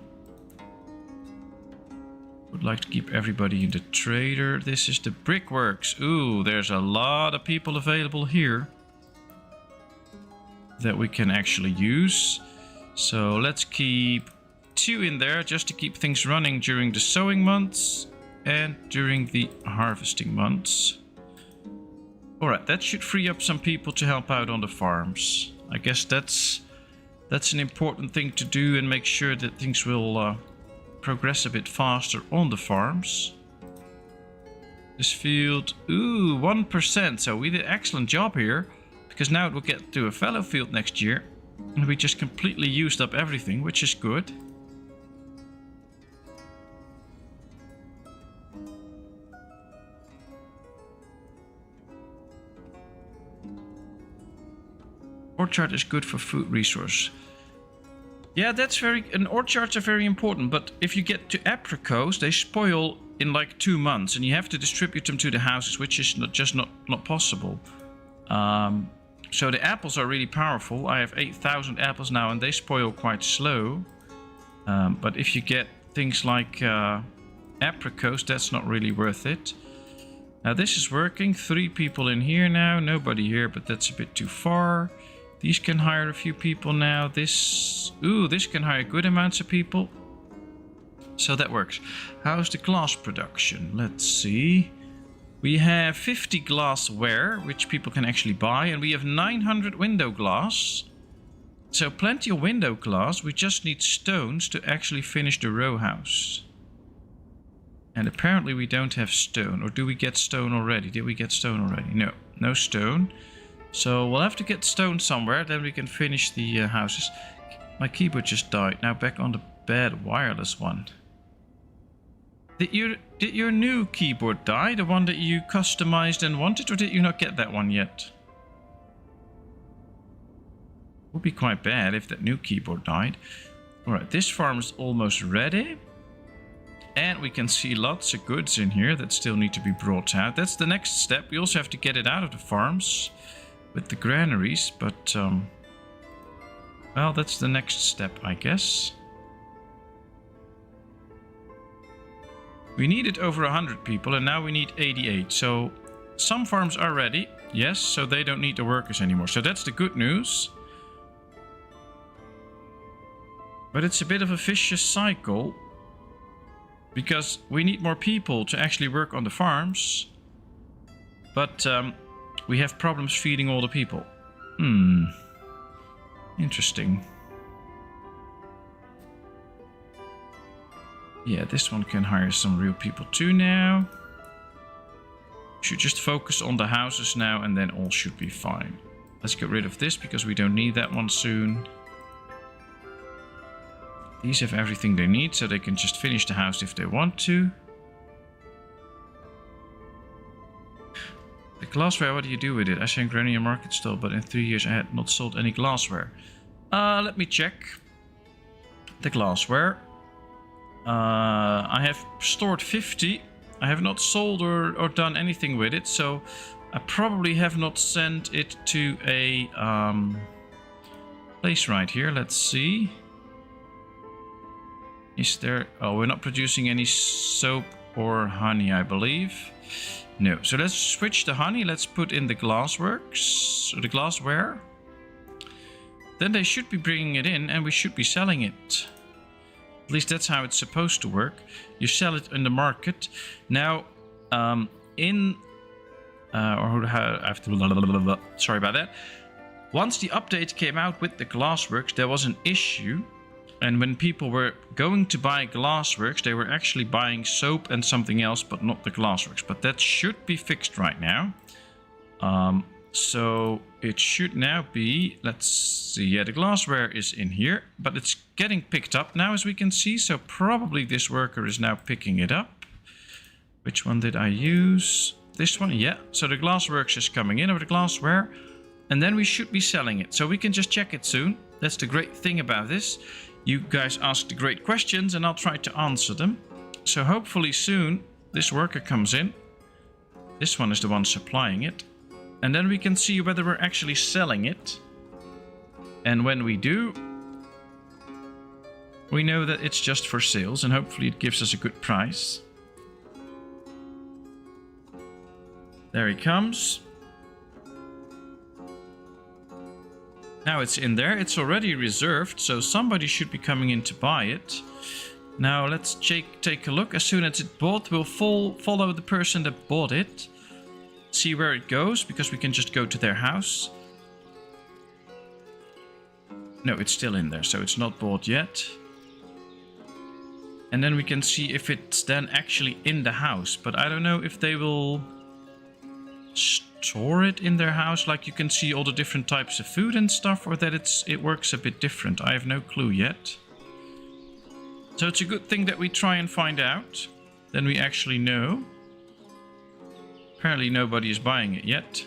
Would like to keep everybody in the trader. This is the brickworks. Ooh, there's a lot of people available here that we can actually use. So let's keep 2 in there just to keep things running during the sowing months and during the harvesting months. Alright, that should free up some people to help out on the farms. I guess that's an important thing to do and make sure that things will progress a bit faster on the farms. This field, ooh, 1%. So we did an excellent job here, because now it will get to a fallow field next year. And we just completely used up everything, which is good. Orchard is good for food resource. Yeah, and orchards are very important, but if you get to apricots, they spoil in like 2 months, and you have to distribute them to the houses, which is not possible. So the apples are really powerful. I have 8,000 apples now, and they spoil quite slow. But if you get things like apricots, that's not really worth it. Now this is working. 3 people in here now, nobody here, but that's a bit too far. These can hire a few people now. This can hire good amounts of people. So that works. How's the glass production? Let's see. We have 50 glassware, which people can actually buy. And we have 900 window glass. So plenty of window glass. We just need stones to actually finish the row house. And apparently we don't have stone. Or do we get stone already? Did we get stone already? No, no stone. So we'll have to get stone somewhere, then we can finish the houses. My keyboard just died. Now back on the bad wireless one. Did your new keyboard die? The one that you customized and wanted, or did you not get that one yet? Would be quite bad if that new keyboard died. Alright, this farm is almost ready. And we can see lots of goods in here that still need to be brought out. That's the next step. We also have to get it out of the farms with the granaries, but well, that's the next step, I guess. We needed over 100 people and now we need 88. So some farms are ready, yes, so they don't need the workers anymore. So that's the good news. But it's a bit of a vicious cycle, because we need more people to actually work on the farms. But we have problems feeding all the people. Interesting. Yeah, this one can hire some real people too now. Should just focus on the houses now and then all should be fine. Let's get rid of this because we don't need that one soon. These have everything they need, so they can just finish the house if they want to. The glassware, what do you do with it? I sang running a market stall, but in 3 years I had not sold any glassware. Let me check. The glassware. I have stored 50. I have not sold or done anything with it, so I probably have not sent it to a place right here. Let's see. Is there... Oh, we're not producing any soap or honey, I believe. No. So let's switch the honey. Let's put in the glassworks, or the glassware. Then they should be bringing it in and we should be selling it. At least that's how it's supposed to work. You sell it in the market. Now, sorry about that. Once the update came out with the glassworks, there was an issue. And when people were going to buy glassworks, they were actually buying soap and something else, but not the glassworks. But that should be fixed right now. So it should now be, let's see, yeah, the glassware is in here, but it's getting picked up now, as we can see. So probably this worker is now picking it up. Which one did I use? This one, yeah. So the glassworks is coming in over the glassware, and then we should be selling it. So we can just check it soon. That's the great thing about this. You guys ask the great questions and I'll try to answer them. So hopefully soon this worker comes in. This one is the one supplying it. And then we can see whether we're actually selling it. And when we do, we know that it's just for sales and hopefully it gives us a good price. There he comes. Now it's in there. It's already reserved, so somebody should be coming in to buy it. Now let's take a look. As soon as it's bought, we'll follow the person that bought it. See where it goes, because we can just go to their house. No, it's still in there, so it's not bought yet. And then we can see if it's then actually in the house. But I don't know if they will store it in their house, like you can see all the different types of food and stuff, or that it works a bit different. I have no clue yet. So it's a good thing that we try and find out. Then we actually know. Apparently nobody is buying it yet.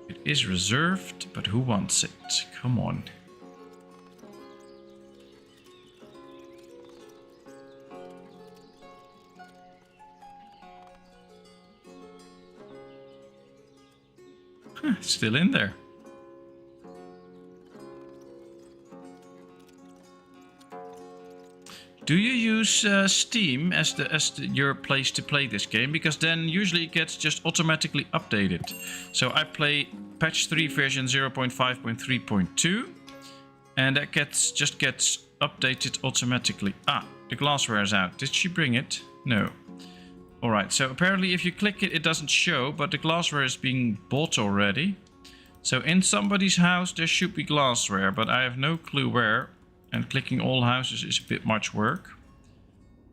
It is reserved, but who wants it? Come on. Still in there. Do you use Steam as your place to play this game? Because then usually it gets just automatically updated. So I play patch 3 version 0.5.3.2 and that just gets updated automatically. Ah, the glassware is out. Did she bring it? No. Alright, so apparently if you click it, it doesn't show, but the glassware is being bought already. So in somebody's house there should be glassware, but I have no clue where. And clicking all houses is a bit much work.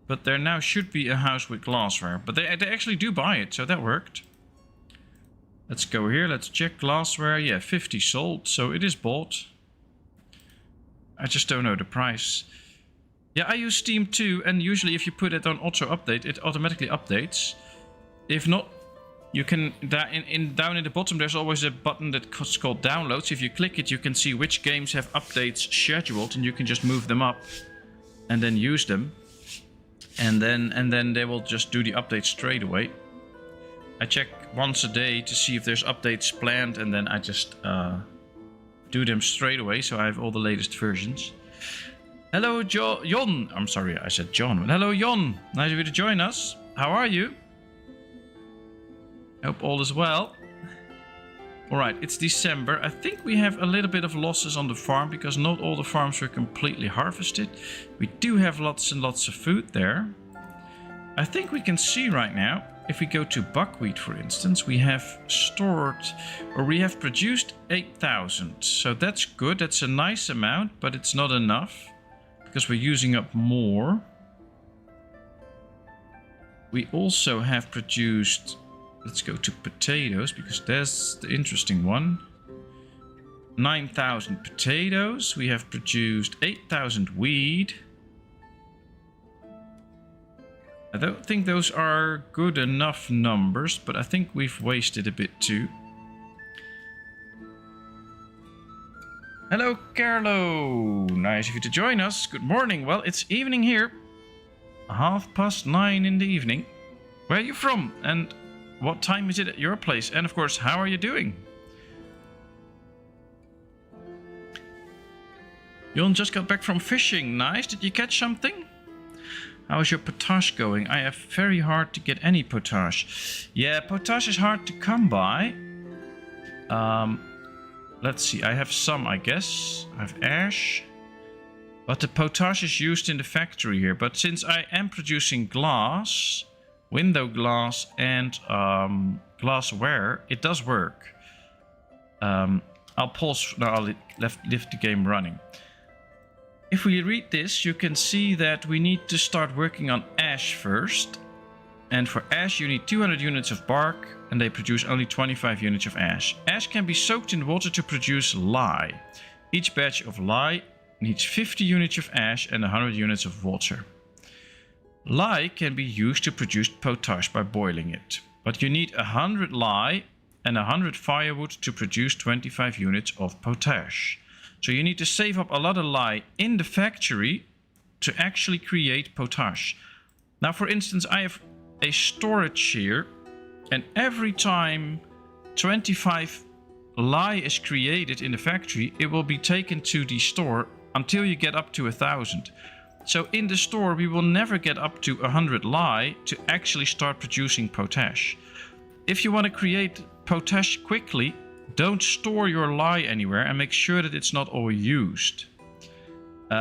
But there now should be a house with glassware. But they actually do buy it, so that worked. Let's go here, let's check glassware. Yeah, 50 sold, so it is bought. I just don't know the price. Yeah, I use Steam too, and usually if you put it on auto update, it automatically updates. If not, you can down in the bottom there's always a button that's called downloads. If you click it, you can see which games have updates scheduled, and you can just move them up and then use them, and then they will just do the updates straight away. I check once a day to see if there's updates planned, and then I just do them straight away, so I have all the latest versions. Hello, Jon. I'm sorry, I said John. Hello, Jon. Nice of you to join us. How are you? Hope all is well. Alright, it's December. I think we have a little bit of losses on the farm because not all the farms were completely harvested. We do have lots and lots of food there. I think we can see right now, if we go to buckwheat for instance, we have stored, or we have produced 8,000. So that's good, that's a nice amount, but it's not enough because we're using up more. We also have produced... Let's go to potatoes, because there's the interesting one. 9,000 potatoes. We have produced 8,000 wheat. I don't think those are good enough numbers, but I think we've wasted a bit too. Hello, Carlo. Nice of you to join us. Good morning. Well, it's evening here. 9:30 in the evening. Where are you from? And what time is it at your place? And of course, how are you doing? Jon just got back from fishing. Nice. Did you catch something? How is your potash going? I have very hard to get any potash. Yeah, potash is hard to come by. Let's see. I have some, I guess. I have ash. But the potash is used in the factory here. But since I am producing glass... window glass and glassware, it does work. I'll pause. No, I'll leave the game running. If we read this, you can see that we need to start working on ash first. And for ash, you need 200 units of bark, and they produce only 25 units of ash. Ash can be soaked in water to produce lye. Each batch of lye needs 50 units of ash and 100 units of water. Lye can be used to produce potash by boiling it, but you need 100 lye and 100 firewood to produce 25 units of potash. So you need to save up a lot of lye in the factory to actually create potash. Now, for instance, I have a storage here, and every time 25 lye is created in the factory, it will be taken to the store until you get up to 1,000. So in the store, we will never get up to 100 lye to actually start producing potash. If you want to create potash quickly, don't store your lye anywhere and make sure that it's not all used.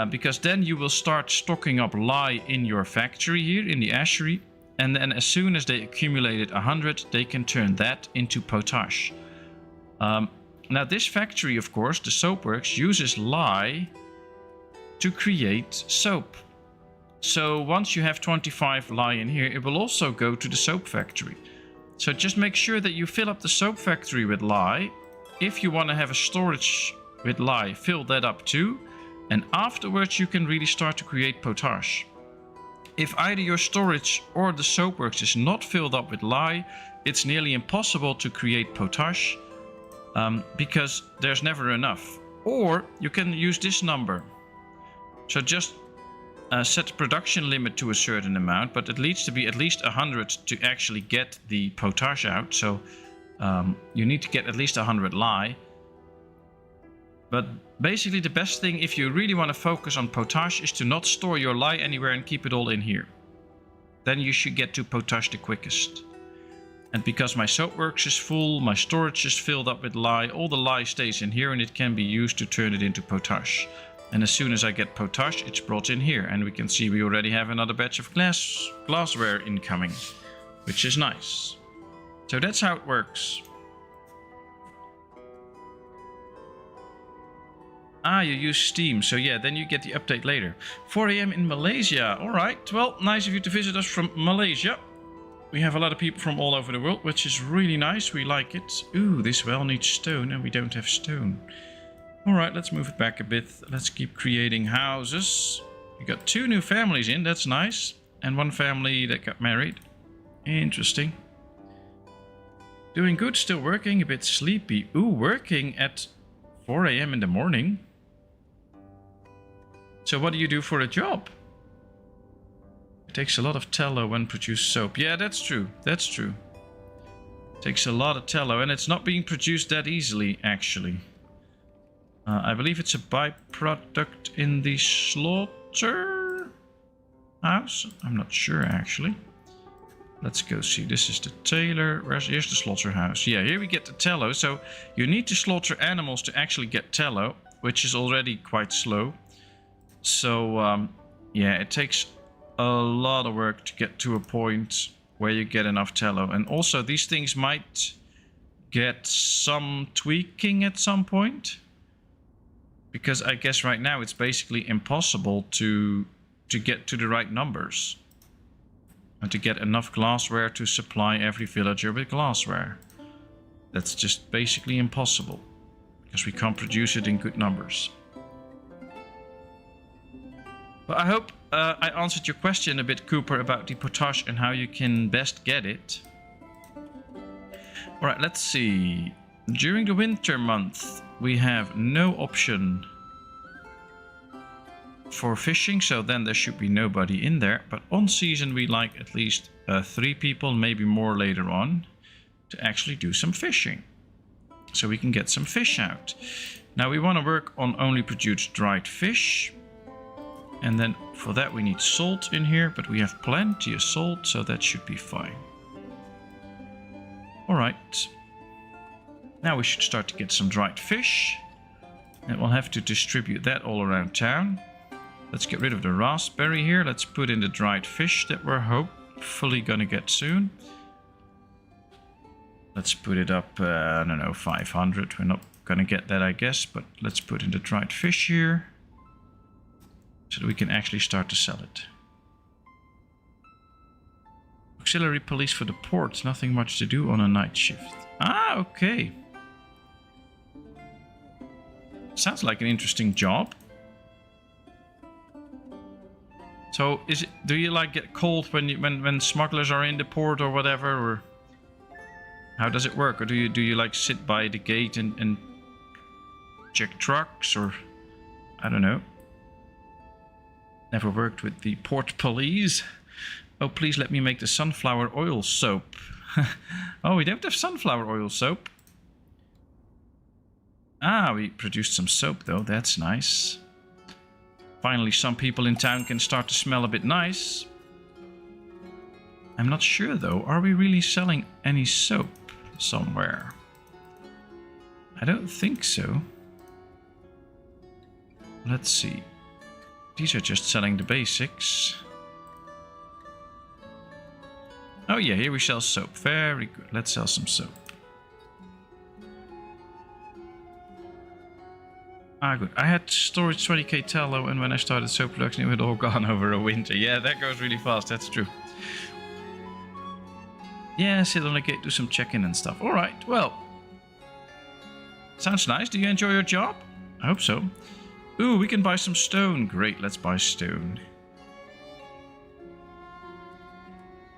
Because then you will start stocking up lye in your factory here, in the ashery. And then as soon as they accumulated 100, they can turn that into potash. Now this factory, of course, the soapworks, uses lye to create soap. So once you have 25 lye in here, it will also go to the soap factory. So just make sure that you fill up the soap factory with lye. If you want to have a storage with lye, fill that up too. And afterwards you can really start to create potash. If either your storage or the soapworks is not filled up with lye, it's nearly impossible to create potash because there's never enough. Or you can use this number. So just set the production limit to a certain amount, but it needs to be at least 100 to actually get the potash out. So you need to get at least 100 lye. But basically the best thing if you really want to focus on potash is to not store your lye anywhere and keep it all in here. Then you should get to potash the quickest. And because my soapworks is full, my storage is filled up with lye, all the lye stays in here and it can be used to turn it into potash. And as soon as I get potash, it's brought in here. And we can see we already have another batch of glassware incoming, which is nice. So that's how it works. Ah, you use Steam. So yeah, then you get the update later. 4 AM in Malaysia. All right. Well, nice of you to visit us from Malaysia. We have a lot of people from all over the world, which is really nice. We like it. Ooh, this well needs stone and we don't have stone. Alright, let's move it back a bit. Let's keep creating houses. We got 2 new families in, that's nice. And 1 family that got married. Interesting. Doing good, still working, a bit sleepy. Ooh, working at 4 a.m. in the morning. So what do you do for a job? It takes a lot of tallow and produce soap. Yeah, that's true. That's true. It takes a lot of tallow and it's not being produced that easily, actually. I believe it's a byproduct in the slaughter house. I'm not sure, actually. Let's go see. This is the tailor. Here's the slaughterhouse. Yeah, here we get the tallow. So you need to slaughter animals to actually get tallow, which is already quite slow. So, yeah, it takes a lot of work to get to a point where you get enough tallow. And also, these things might get some tweaking at some point. Because I guess right now it's basically impossible to get to the right numbers. And to get enough glassware to supply every villager with glassware. That's just basically impossible. Because we can't produce it in good numbers. But I hope I answered your question a bit, Cooper, about the potash and how you can best get it. Alright, let's see. During the winter month, we have no option for fishing, so then there should be nobody in there. But on season we like at least 3 people, maybe more later on, to actually do some fishing. So we can get some fish out. Now we want to work on only produce dried fish. And then for that we need salt in here, but we have plenty of salt, so that should be fine. Alright. Now we should start to get some dried fish. And we'll have to distribute that all around town. Let's get rid of the raspberry here. Let's put in the dried fish that we're hopefully gonna get soon. Let's put it up, I don't know, 500. We're not gonna get that, I guess, but let's put in the dried fish here. So that we can actually start to sell it. Auxiliary police for the port. Nothing much to do on a night shift. Ah, okay. Sounds like an interesting job. So, do you like get cold when smugglers are in the port or whatever, or how does it work? Or do you like sit by the gate and check trucks, or I don't know. Never worked with the port police. Oh, please let me make the sunflower oil soap. Oh, we don't have sunflower oil soap. Ah, we produced some soap though. That's nice. Finally, some people in town can start to smell a bit nice. I'm not sure though. Are we really selling any soap somewhere? I don't think so. Let's see. These are just selling the basics. Oh yeah, here we sell soap. Very good. Let's sell some soap. Ah, good. I had storage 20k tallow, and when I started soap production, it had all gone over a winter. Yeah, that goes really fast. That's true. Yeah, sit on the gate, do some check-in and stuff. All right, well. Sounds nice. Do you enjoy your job? I hope so. Ooh, we can buy some stone. Great, let's buy stone.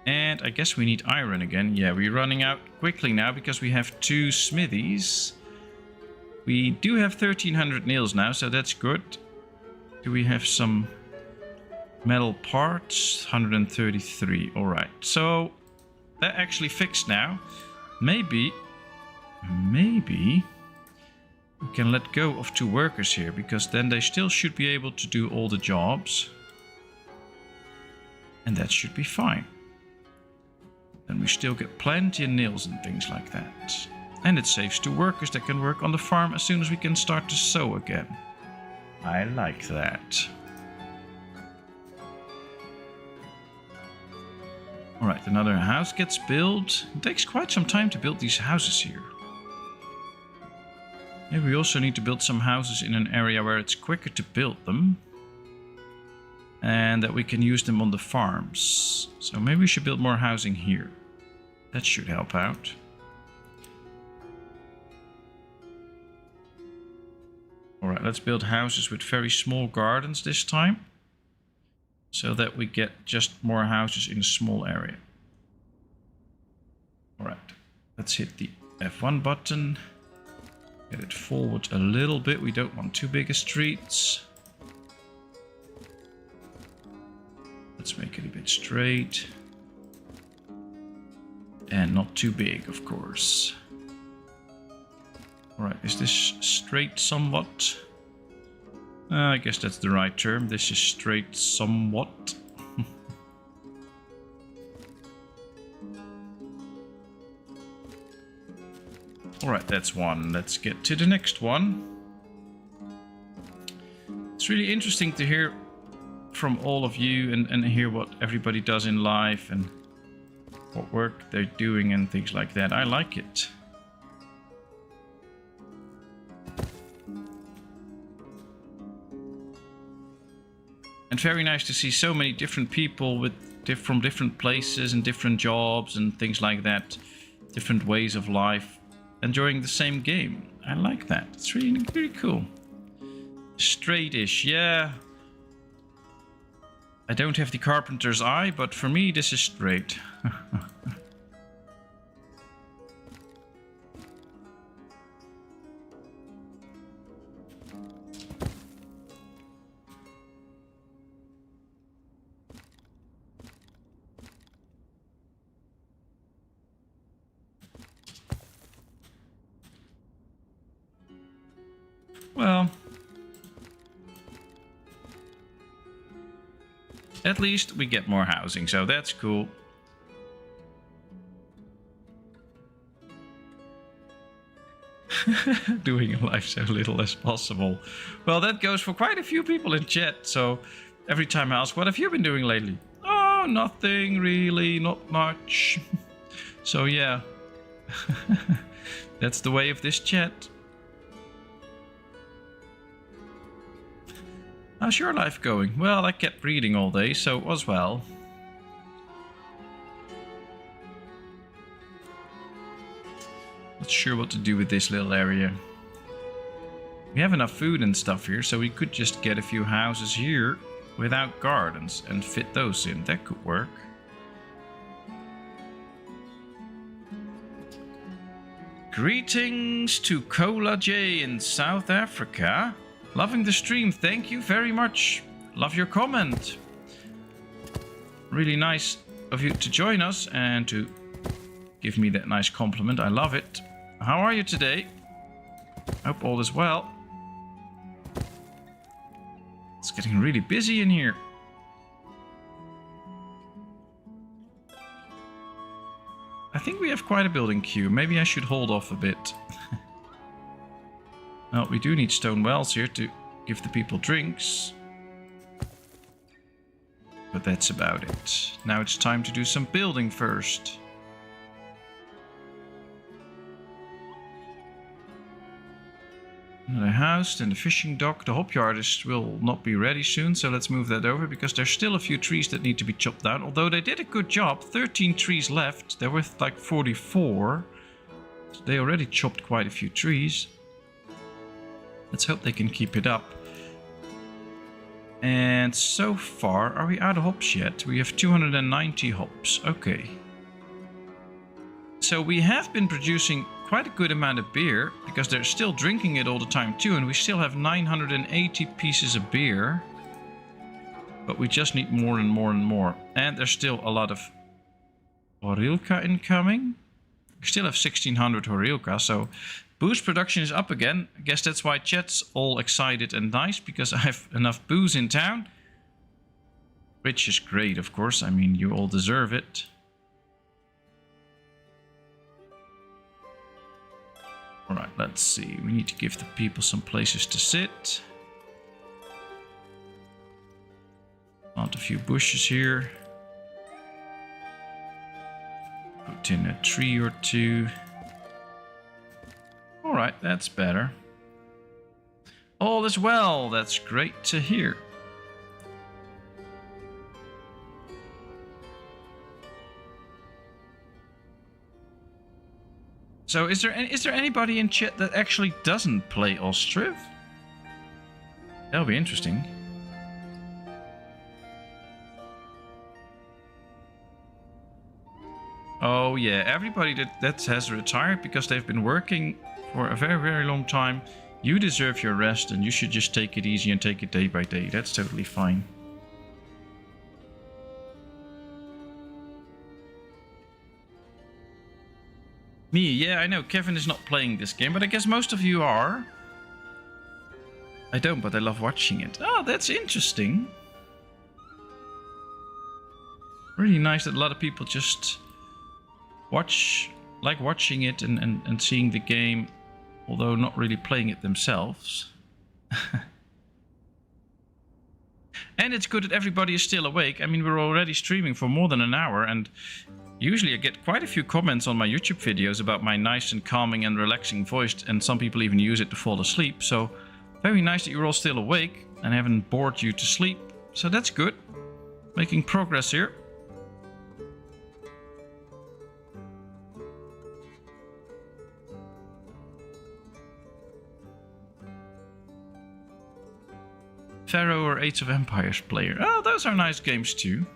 And I guess we need iron again. Yeah, we're running out quickly now because we have 2 smithies. We do have 1300 nails now, so that's good. Do we have some metal parts? 133. All right, so that actually fixed now. Maybe we can let go of 2 workers here, because then they still should be able to do all the jobs. And that should be fine. Then we still get plenty of nails and things like that. And it saves 2 workers that can work on the farm as soon as we can start to sow again. I like that. Alright, another house gets built. It takes quite some time to build these houses here. Maybe we also need to build some houses in an area where it's quicker to build them. And that we can use them on the farms. So maybe we should build more housing here. That should help out. Alright, let's build houses with very small gardens this time. So that we get just more houses in a small area. Alright, Let's hit the F1 button. Get it forward a little bit. We don't want too big a streets. Let's make it a bit straight. And not too big, of course. Alright, is this straight somewhat? I guess that's the right term. This is straight somewhat. Alright, that's one. Let's get to the next one. It's really interesting to hear from all of you and hear what everybody does in life and what work they're doing and things like that. I like it. And very nice to see so many different people from different places and different jobs and things like that. Different ways of life. Enjoying the same game. I like that. It's really, really cool. Straightish, yeah. I don't have the carpenter's eye, but for me this is straight. Well, at least we get more housing, so that's cool. Doing in life so little as possible. Well, that goes for quite a few people in chat, so every time I ask, what have you been doing lately? Oh, nothing really, not much. So yeah, that's the way of this chat. How's your life going? Well, I kept reading all day, so it was well. Not sure what to do with this little area. We have enough food and stuff here, so we could just get a few houses here without gardens and fit those in. That could work. Greetings to Kola J in South Africa. Loving the stream, thank you very much. Love your comment. Really nice of you to join us and to give me that nice compliment. I love it. How are you today? Hope all is well. It's getting really busy in here. I think we have quite a building queue. Maybe I should hold off a bit. Well, we do need stone wells here to give the people drinks. But that's about it. Now it's time to do some building first. Another house, then the fishing dock. The hop yard will not be ready soon, so let's move that over because there's still a few trees that need to be chopped down. Although they did a good job, 13 trees left. There were like 44. So they already chopped quite a few trees. Let's hope they can keep it up. And so far, are we out of hops yet? We have 290 hops. Okay. So we have been producing quite a good amount of beer, because they're still drinking it all the time too, and we still have 980 pieces of beer. But we just need more and more and more. And there's still a lot of Horilka incoming. We still have 1600 Horilka, so booze production is up again. I guess that's why chat's all excited and nice, because I have enough booze in town. Which is great, of course. I mean, you all deserve it. Alright, let's see. We need to give the people some places to sit. Plant a few bushes here. Put in a tree or two. Alright, that's better. All is well. That's great to hear. So is there anybody in chat that actually doesn't play Ostriv? That'll be interesting. Oh yeah, everybody that has retired because they've been working for a very, very long time, you deserve your rest and you should just take it easy and take it day by day. That's totally fine. Me, yeah, I know Kevin is not playing this game, but I guess most of you are. I don't, but I love watching it. Oh, that's interesting. Really nice that a lot of people just like watching it and seeing the game, although not really playing it themselves. And it's good that everybody is still awake. I mean, we're already streaming for more than an hour, and usually I get quite a few comments on my YouTube videos about my nice and calming and relaxing voice, and some people even use it to fall asleep. So very nice that you're all still awake and haven't bored you to sleep. So that's good. Making progress here. Pharaoh or Age of Empires player. Oh, those are nice games too.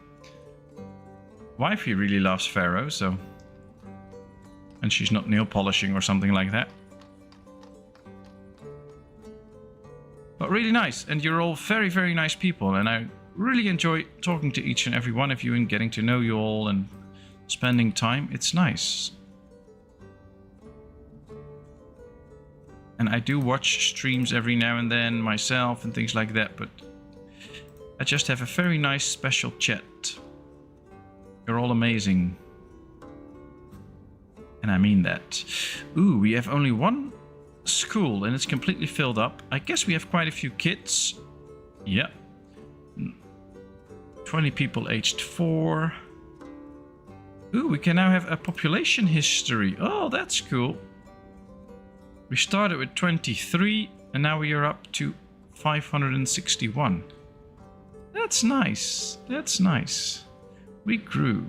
Wifey really loves Pharaoh, so... And she's not nail polishing or something like that. But really nice, and you're all very, very nice people, and I really enjoy talking to each and every one of you and getting to know you all and spending time. It's nice. And I do watch streams every now and then myself and things like that, but I just have a very nice special chat. You're all amazing. And I mean that. Ooh, we have only one school and it's completely filled up. I guess we have quite a few kids. Yeah. 20 people aged 4. Ooh, we can now have a population history. Oh, that's cool. We started with 23 and now we are up to 561. That's nice. That's nice. We grew.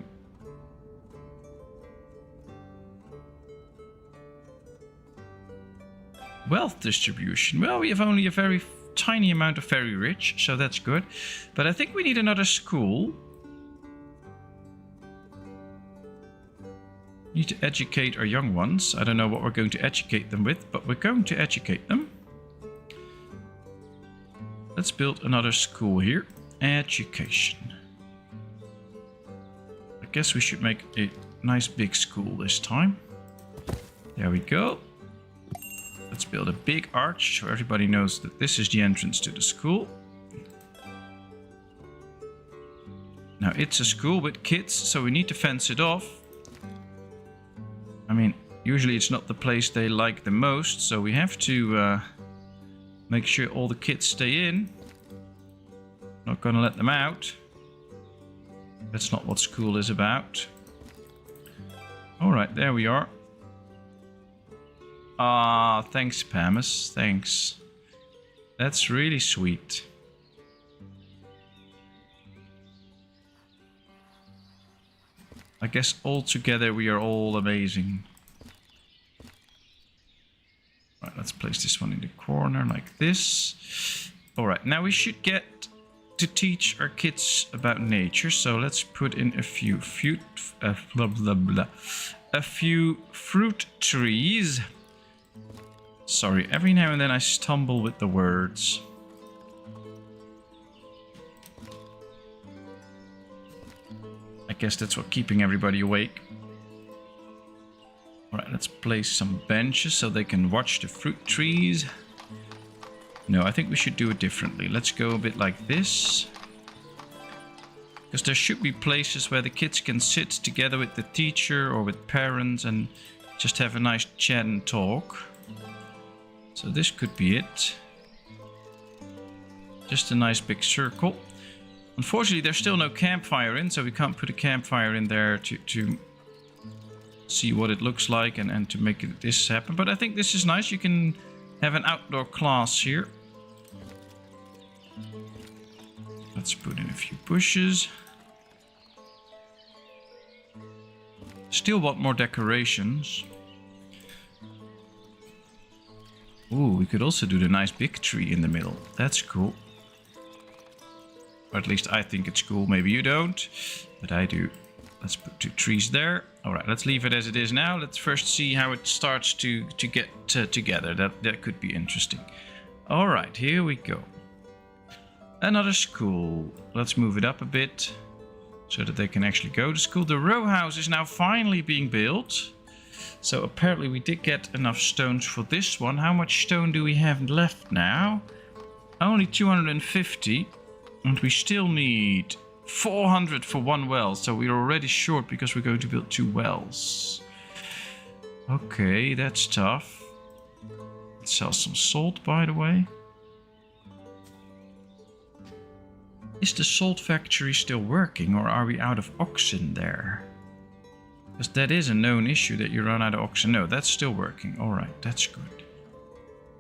Wealth distribution. Well, we have only a very tiny amount of very rich, so that's good. But I think we need another school. Need to educate our young ones. I don't know what we're going to educate them with, but we're going to educate them. Let's build another school here. Education. I guess we should make a nice big school this time. There we go. Let's build a big arch so everybody knows that this is the entrance to the school. Now it's a school with kids, so we need to fence it off. I mean, usually it's not the place they like the most, so we have to make sure all the kids stay in. Not gonna let them out. That's not what school is about. Alright, there we are. Ah, thanks, Pamos. Thanks. That's really sweet. I guess all together we are all amazing. Right, let's place this one in the corner like this. Alright, now we should get to teach our kids about nature. So let's put in a few fruit trees. Sorry, every now and then I stumble with the words. I guess that's what's keeping everybody awake. Alright, let's place some benches so they can watch the fruit trees. No, I think we should do it differently. Let's go a bit like this. Because there should be places where the kids can sit together with the teacher or with parents and just have a nice chat and talk. So this could be it. Just a nice big circle. Unfortunately, there's still no campfire in, so we can't put a campfire in there to see what it looks like and to make this happen. But I think this is nice. You can have an outdoor class here. Let's put in a few bushes. Still want more decorations. Ooh, we could also do the nice big tree in the middle. That's cool. Or at least I think it's cool. Maybe you don't, but I do. Let's put 2 trees there. All right, let's leave it as it is now. Let's first see how it starts to get together. That could be interesting. All right, here we go. Another school. Let's move it up a bit so that they can actually go to school. The row house is now finally being built. So apparently we did get enough stones for this one. How much stone do we have left now? Only 250. And we still need 400 for 1 well. So we're already short because we're going to build 2 wells. Okay, that's tough. Let's sell some salt, by the way. Is the salt factory still working, or are we out of oxen there? Because that is a known issue, that you run out of oxen. No, that's still working. Alright, that's good.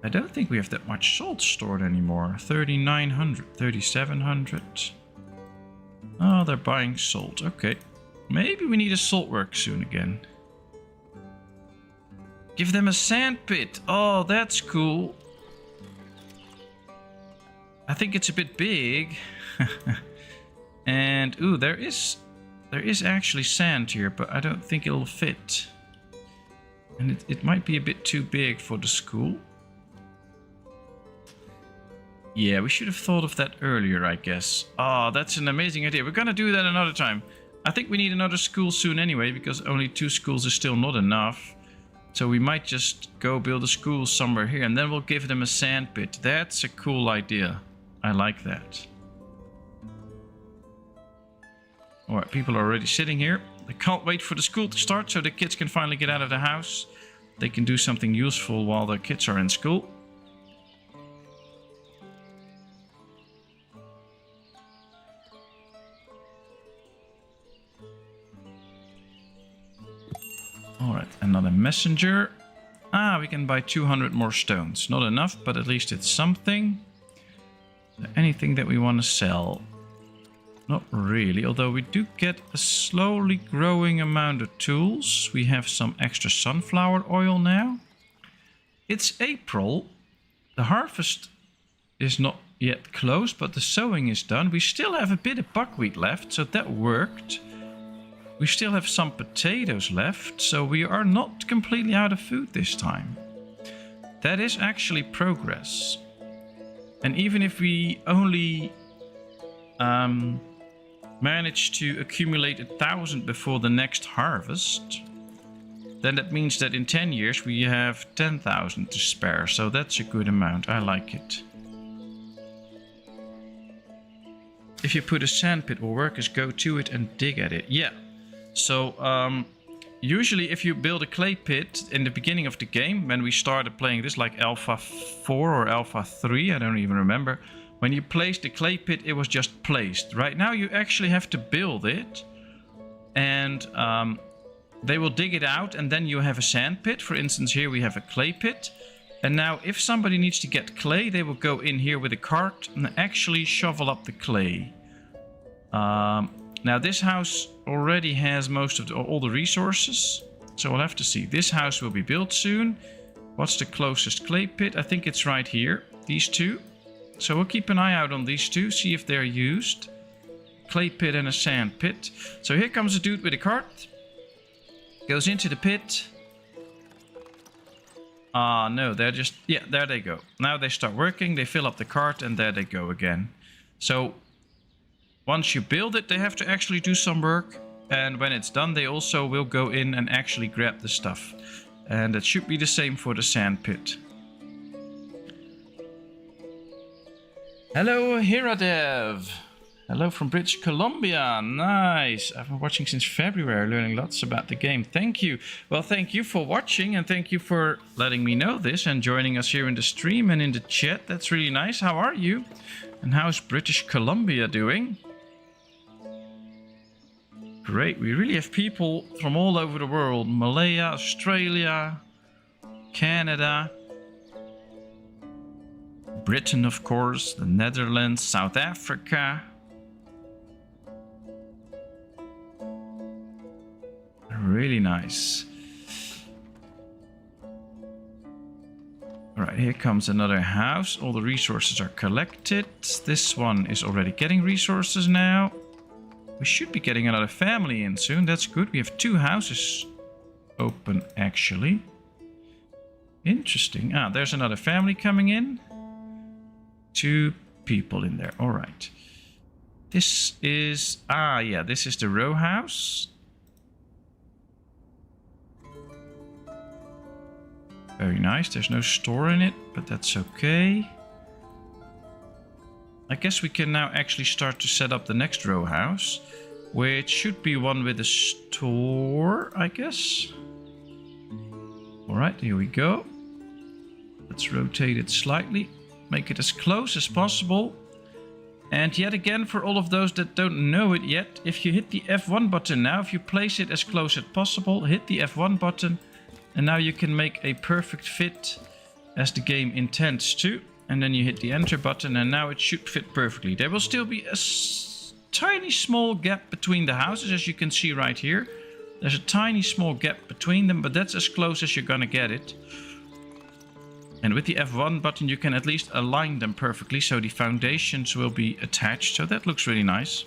I don't think we have that much salt stored anymore. 3,900, 3,700. Oh, they're buying salt. Okay. Maybe we need a salt work soon again. Give them a sand pit. Oh, that's cool. I think it's a bit big. And ooh, there is actually sand here, but I don't think it'll fit. And it might be a bit too big for the school. Yeah, we should have thought of that earlier, I guess. Oh, that's an amazing idea. We're gonna do that another time. I think we need another school soon anyway, because only 2 schools is still not enough. So we might just go build a school somewhere here, and then we'll give them a sand pit. That's a cool idea. I like that. Alright, people are already sitting here. They can't wait for the school to start so the kids can finally get out of the house. They can do something useful while their kids are in school. Alright, another messenger. Ah, we can buy 200 more stones. Not enough, but at least it's something. Anything that we want to sell? Not really, although we do get a slowly growing amount of tools. We have some extra sunflower oil now. It's April. The harvest is not yet closed, but the sowing is done. We still have a bit of buckwheat left, so that worked. We still have some potatoes left, so we are not completely out of food this time. That is actually progress. And even if we only manage to accumulate 1,000 before the next harvest, then that means that in 10 years we have 10,000 to spare. So that's a good amount. I like it. If you put a sand pit, or workers go to it and dig at it. Yeah. So usually if you build a clay pit in the beginning of the game, when we started playing this, like Alpha 4 or Alpha 3, I don't even remember. When you placed the clay pit, it was just placed. Right now you actually have to build it. And they will dig it out, and then you have a sand pit. For instance, here we have a clay pit. And now if somebody needs to get clay, they will go in here with a cart and actually shovel up the clay. Now this house already has most of all the resources. So we'll have to see. This house will be built soon. What's the closest clay pit? I think it's right here. These 2. So we'll keep an eye out on these 2, see if they're used. Clay pit and a sand pit. So here comes a dude with a cart. Goes into the pit. Ah, no, they're just... Yeah, there they go. Now they start working, they fill up the cart, and there they go again. So once you build it, they have to actually do some work. And when it's done, they also will go in and actually grab the stuff. And it should be the same for the sand pit. Hello, Hiradev. Hello from British Columbia. Nice. I've been watching since February, learning lots about the game. Thank you. Well, thank you for watching, and thank you for letting me know this and joining us here in the stream and in the chat. That's really nice. How are you? And how's British Columbia doing? Great. We really have people from all over the world. Malaya, Australia, Canada, Britain, of course, the Netherlands, South Africa. Really nice. Alright, here comes another house. All the resources are collected. This one is already getting resources now. We should be getting another family in soon. That's good. We have 2 houses open, actually. Interesting. Ah, there's another family coming in. 2 people in there. All right. This is... Ah, yeah, this is the row house. Very nice. There's no store in it, but that's okay. I guess we can now actually start to set up the next row house, which should be one with a store, I guess. All right, here we go. Let's rotate it slightly, make it as close as possible. And yet again, for all of those that don't know it yet, if you hit the F1 button now, if you place it as close as possible, hit the F1 button, and now you can make a perfect fit as the game intends to. And then you hit the enter button, and now it should fit perfectly. There will still be a tiny small gap between the houses, as you can see right here. There's a tiny small gap between them, but that's as close as you're gonna get it. And with the F1 button, you can at least align them perfectly, so the foundations will be attached. So that looks really nice.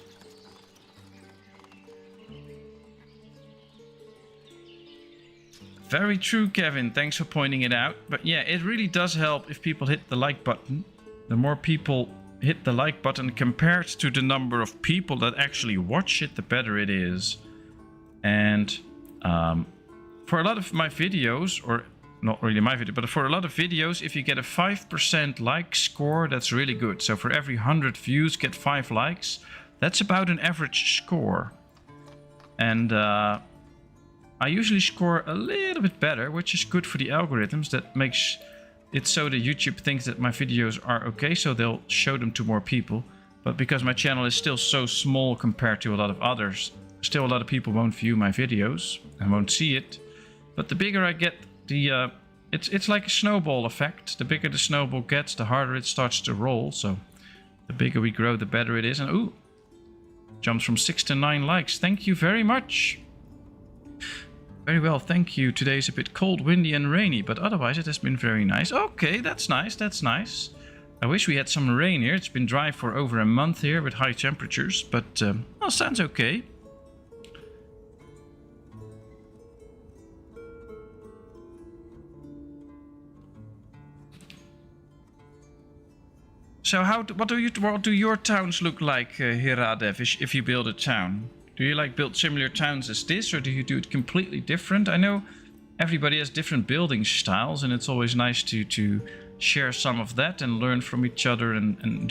Very true, Kevin. Thanks for pointing it out. But yeah, it really does help if people hit the like button. The more people hit the like button compared to the number of people that actually watch it, the better it is. And for a lot of my videos, or not really my video, but for a lot of videos, if you get a 5% like score, that's really good. So for every 100 views, get 5 likes. That's about an average score. And I usually score a little bit better, which is good for the algorithms. That makes it so that YouTube thinks that my videos are okay, so they'll show them to more people. But because my channel is still so small compared to a lot of others, still a lot of people won't view my videos and won't see it. But the bigger I get, it's like a snowball effect. The bigger the snowball gets, the harder it starts to roll. So the bigger we grow, the better it is. And ooh, jumps from 6 to 9 likes. Thank you very much. Very well, thank you. Today's a bit cold, windy and rainy, but otherwise it has been very nice. Okay, that's nice, that's nice. I wish we had some rain here. It's been dry for over a month here with high temperatures, but well, sounds okay. So what do your towns look like, Hiradev, if you build a town? Do you like build similar towns as this, or do you do it completely different? I know everybody has different building styles, and it's always nice to share some of that and learn from each other and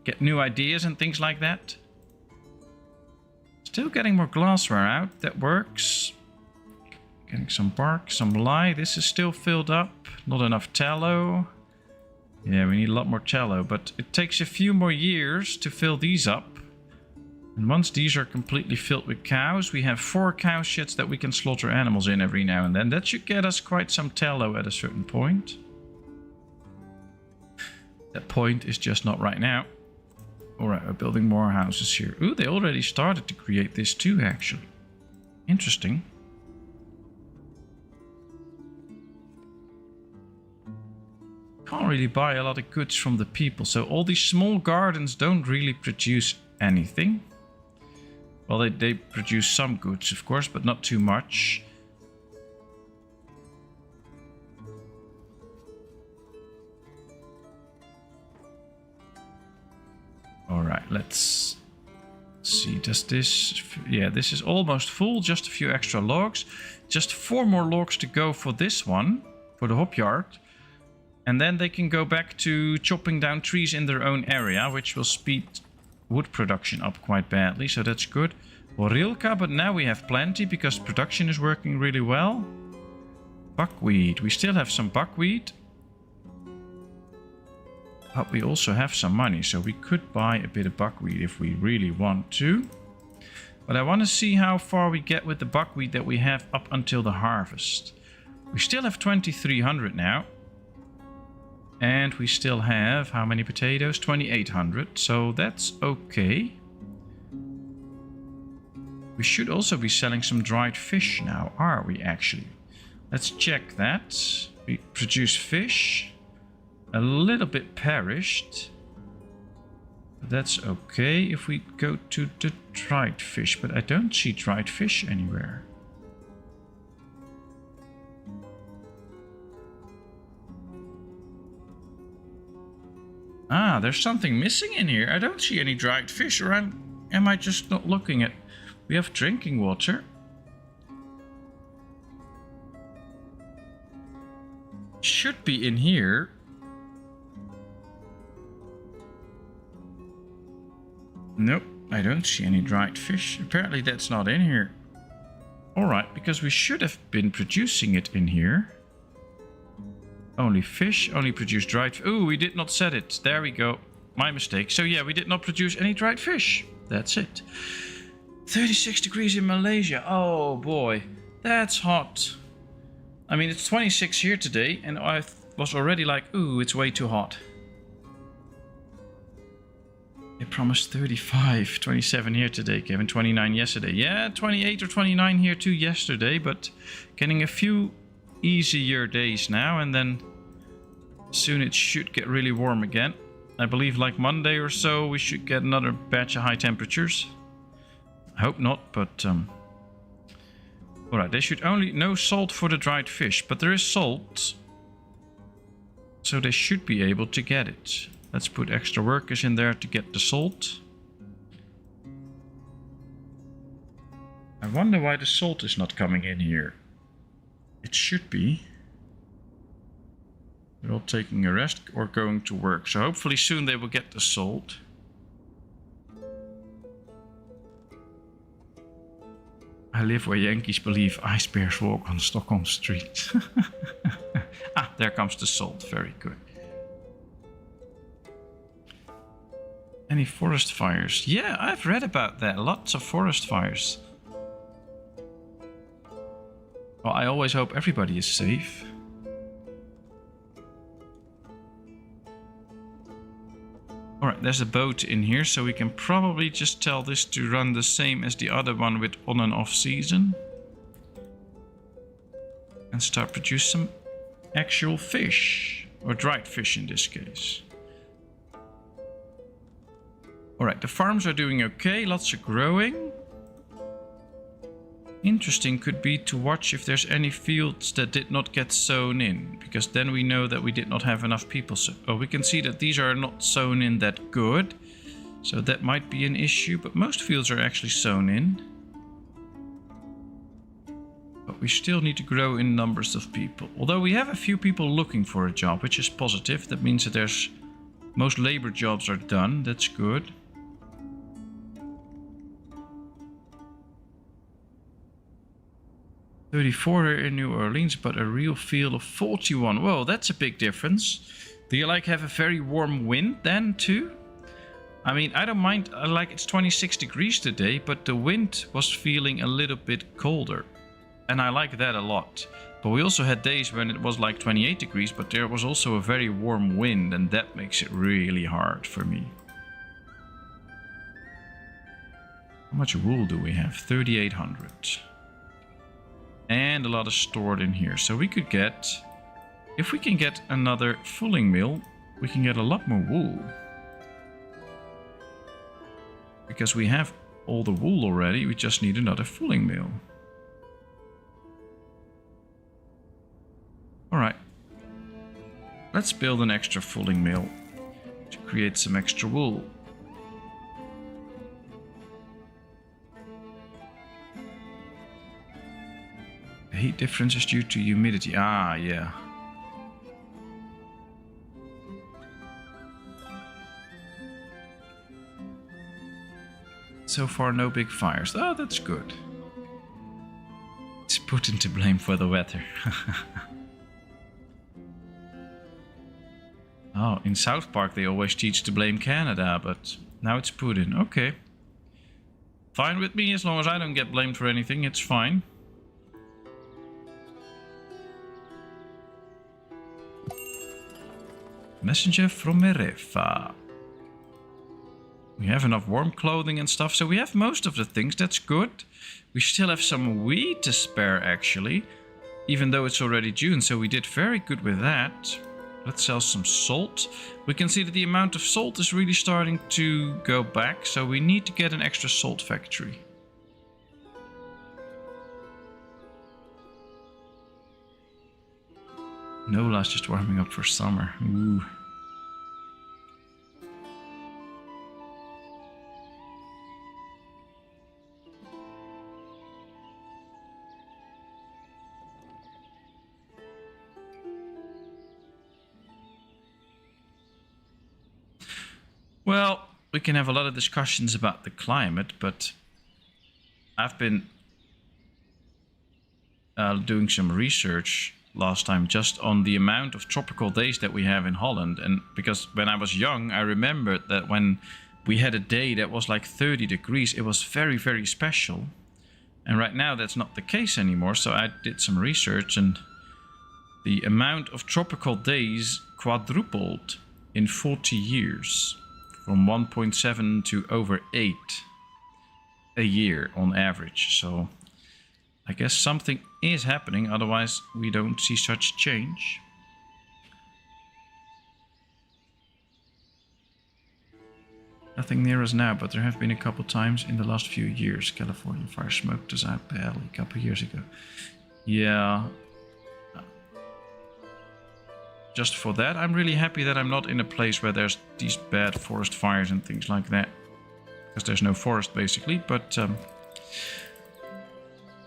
get new ideas and things like that. Still getting more glassware out. That works. Getting some bark, some lye. This is still filled up. Not enough tallow. Yeah, we need a lot more tallow, but it takes a few more years to fill these up. And once these are completely filled with cows, we have 4 cow sheds that we can slaughter animals in every now and then. That should get us quite some tallow at a certain point. That point is just not right now. Alright, we're building more houses here. Ooh, they already started to create this too, actually. Interesting. Can't really buy a lot of goods from the people, so all these small gardens don't really produce anything. Well, they produce some goods, of course, but not too much. All right, let's see. Does this... Yeah, this is almost full. Just a few extra logs. Just 4 more logs to go for this one, for the hop yard. And then they can go back to chopping down trees in their own area, which will speed wood production up quite badly, so that's good. Orilka, but now we have plenty because production is working really well. Buckwheat. We still have some buckwheat. But we also have some money, so we could buy a bit of buckwheat if we really want to. But I want to see how far we get with the buckwheat that we have up until the harvest. We still have 2,300 now. And we still have, how many potatoes? 2,800, so that's okay. We should also be selling some dried fish now, are we actually? Let's check that. We produce fish. A little bit perished. That's okay if we go to the dried fish, but I don't see dried fish anywhere. Ah, there's something missing in here. I don't see any dried fish, or am I just not looking at... We have drinking water. Should be in here. Nope, I don't see any dried fish. Apparently that's not in here. Alright, because we should have been producing it in here. Only fish, only produce dried... Ooh, we did not set it. There we go. My mistake. So yeah, we did not produce any dried fish. That's it. 36 degrees in Malaysia. Oh boy, that's hot. I mean, it's 26 here today, and I was already like, ooh, it's way too hot. They promised 35, 27 here today, Kevin, 29 yesterday. Yeah, 28 or 29 here too yesterday, but getting a few easier days now, and then soon it should get really warm again. I believe like Monday or so we should get another batch of high temperatures. I hope not, but alright, they should only... No salt for the dried fish, but there is salt, so they should be able to get it. Let's put extra workers in there to get the salt. I wonder why the salt is not coming in here. It should be. They're all taking a rest or going to work, so hopefully soon they will get the salt. I live where Yankees believe ice bears walk on Stockholm Street. Ah, there comes the salt. Very good. Any forest fires? Yeah, I've read about that. Lots of forest fires. Well, I always hope everybody is safe. Alright, there's a boat in here, so we can probably just tell this to run the same as the other one with on and off season. And start producing some actual fish. Or dried fish in this case. Alright, the farms are doing okay, lots of growing. Interesting could be to watch if there's any fields that did not get sown in, because then we know that we did not have enough people. So, oh, we can see that these are not sown in that good, so that might be an issue, but most fields are actually sown in. But we still need to grow in numbers of people. Although we have a few people looking for a job, which is positive. That means that there's most labor jobs are done. That's good. $34 in New Orleans, but a real feel of 41. Whoa, that's a big difference. Do you like have a very warm wind then too? I mean, I don't mind, like it's 26 degrees today, but the wind was feeling a little bit colder. And I like that a lot. But we also had days when it was like 28 degrees, but there was also a very warm wind, and that makes it really hard for me. How much wool do we have? 3,800. And a lot is stored in here. So we could get, if we can get another fulling mill, we can get a lot more wool. Because we have all the wool already, we just need another fulling mill. Alright. Let's build an extra fulling mill to create some extra wool. Heat difference is due to humidity. Ah, yeah. So far, no big fires. Oh, that's good. It's Putin to blame for the weather. Oh, in South Park they always teach to blame Canada, but now it's Putin. Okay. Fine with me, as long as I don't get blamed for anything, it's fine. Messenger from Merefa. We have enough warm clothing and stuff, so we have most of the things. That's good. We still have some wheat to spare, actually, even though it's already June, so we did very good with that. Let's sell some salt. We can see that the amount of salt is really starting to go back, so we need to get an extra salt factory. Nola's just warming up for summer. Ooh. Well, we can have a lot of discussions about the climate, but I've been doing some research last time just on the amount of tropical days that we have in Holland. And because when I was young, I remembered that when we had a day that was like 30 degrees, it was very, very special. And right now that's not the case anymore. So I did some research and the amount of tropical days quadrupled in 40 years. From 1.7 to over 8 a year on average. So I guess something is happening, otherwise we don't see such change. Nothing near us now, but there have been a couple times in the last few years. California fire smoked us out badly a couple of years ago. Yeah. Just for that, I'm really happy that I'm not in a place where there's these bad forest fires and things like that. Because there's no forest, basically. But,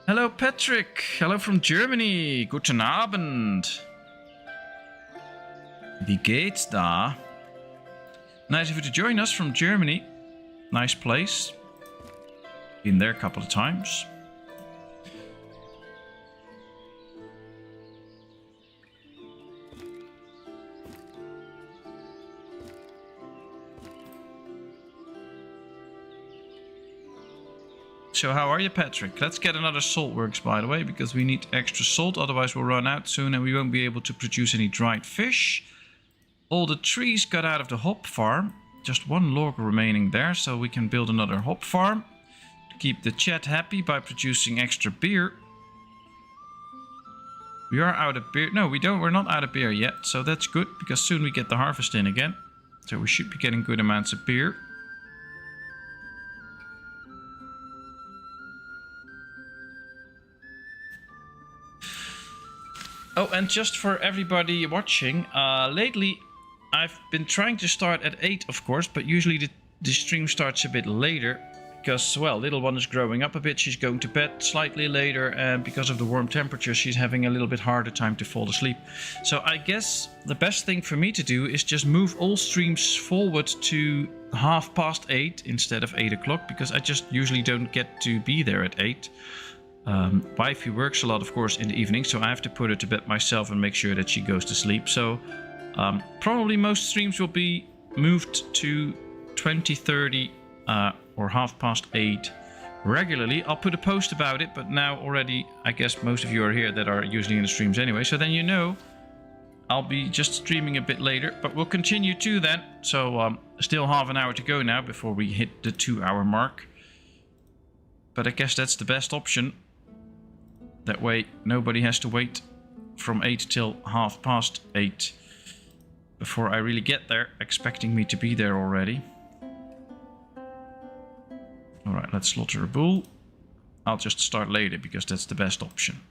hello, Patrick. Hello from Germany. Guten Abend. Wie geht's da? Nice of you to join us from Germany. Nice place. Been there a couple of times. So how are you, Patrick? Let's get another salt works, by the way, because we need extra salt. Otherwise we'll run out soon and we won't be able to produce any dried fish. All the trees got out of the hop farm. Just one log remaining there, so we can build another hop farm. To keep the chat happy by producing extra beer. We are out of beer. No, we're not out of beer yet, so that's good, because soon we get the harvest in again. So we should be getting good amounts of beer. Oh, and just for everybody watching, lately I've been trying to start at 8, of course, but usually the stream starts a bit later because, well, little one is growing up a bit. She's going to bed slightly later, and because of the warm temperature, she's having a little bit harder time to fall asleep. So I guess the best thing for me to do is just move all streams forward to 8:30 instead of 8 o'clock, because I just usually don't get to be there at 8. Wifey works a lot, of course, in the evening, so I have to put her to bed myself and make sure that she goes to sleep. So probably most streams will be moved to 20:30 or 8:30 regularly. I'll put a post about it, but now already I guess most of you are here that are usually in the streams anyway, so then you know I'll be just streaming a bit later, but we'll continue to then. So still half an hour to go now before we hit the 2-hour mark, but I guess that's the best option. That way nobody has to wait from 8 till 8:30 before I really get there, expecting me to be there already. Alright, let's slaughter a bull. I'll just start later because that's the best option.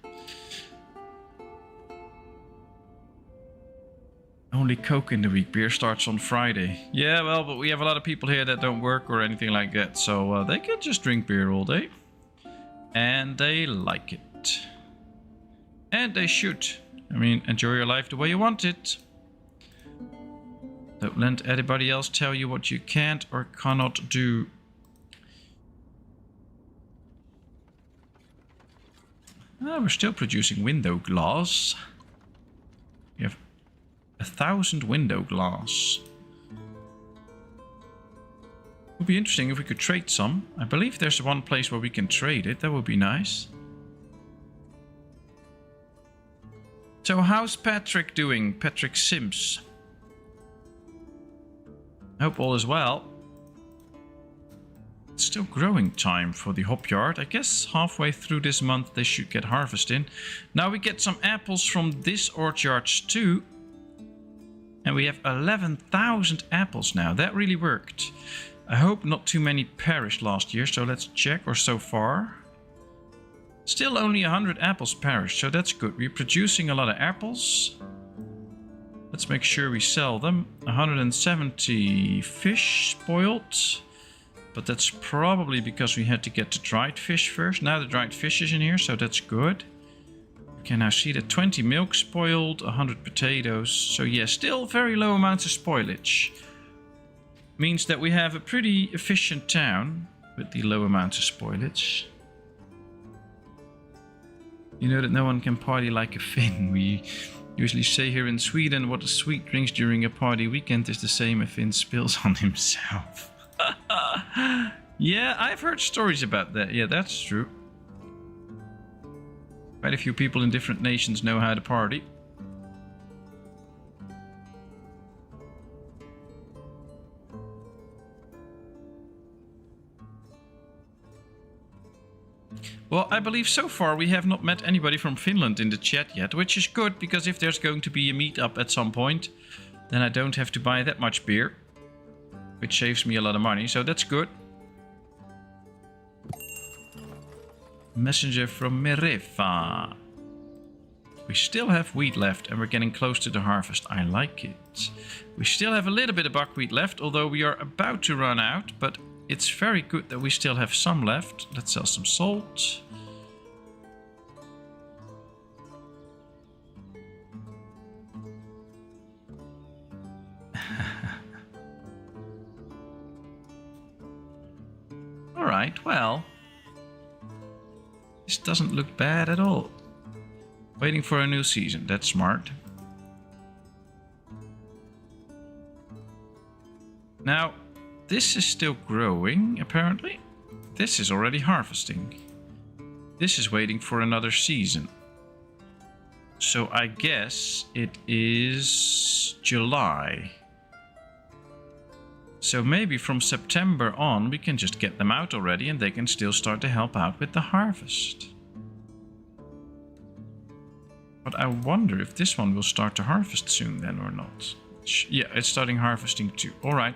Only Coke in the week. Beer starts on Friday. Yeah, well, but we have a lot of people here that don't work or anything like that, so they can just drink beer all day. And they like it. And they should. I mean, enjoy your life the way you want it. Don't let anybody else tell you what you can't or cannot do. We're still producing window glass. We have 1,000 window glass. It would be interesting if we could trade some. I believe there's one place where we can trade it. That would be nice. So how's Patrick doing? Patrick Sims. Hope all is well. It's still growing time for the hop yard. I guess halfway through this month they should get harvest in. Now we get some apples from this orchard too. And we have 11,000 apples now. That really worked. I hope not too many perished last year, so let's check, or so far. Still only 100 apples perished, so that's good. We're producing a lot of apples. Let's make sure we sell them. 170 fish spoiled. But that's probably because we had to get the dried fish first. Now the dried fish is in here, so that's good. We can now see that 20 milk spoiled, 100 potatoes. So yeah, still very low amounts of spoilage. Means that we have a pretty efficient town with the low amounts of spoilage. You know that no one can party like a Finn. We usually say here in Sweden, what a Swede drinks during a party weekend is the same a Finn spills on himself. Yeah, I've heard stories about that. Yeah, that's true. Quite a few people in different nations know how to party. Well, I believe so far we have not met anybody from Finland in the chat yet, which is good, because if there's going to be a meetup at some point, then I don't have to buy that much beer, which saves me a lot of money, so that's good. Messenger from Merefa. We still have wheat left and we're getting close to the harvest. I like it. We still have a little bit of buckwheat left, although we are about to run out, but it's very good that we still have some left. Let's sell some salt. Alright, well. This doesn't look bad at all. Waiting for a new season, that's smart. Now, this is still growing, apparently. This is already harvesting. This is waiting for another season. So I guess it is July. So maybe from September on we can just get them out already and they can still start to help out with the harvest. But I wonder if this one will start to harvest soon then or not. Yeah, it's starting harvesting too. Alright,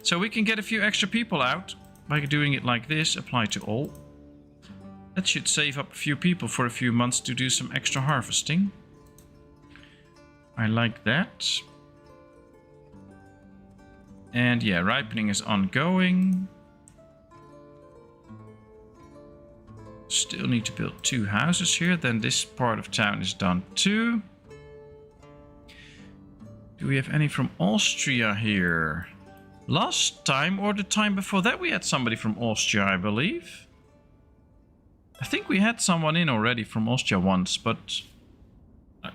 so we can get a few extra people out by doing it like this, apply to all. That should save up a few people for a few months to do some extra harvesting. I like that. And yeah, ripening is ongoing. Still need to build 2 houses here, then this part of town is done too. Do we have any from Austria here? Last time or the time before that we had somebody from Austria, I believe. I think we had someone in already from Austria once, but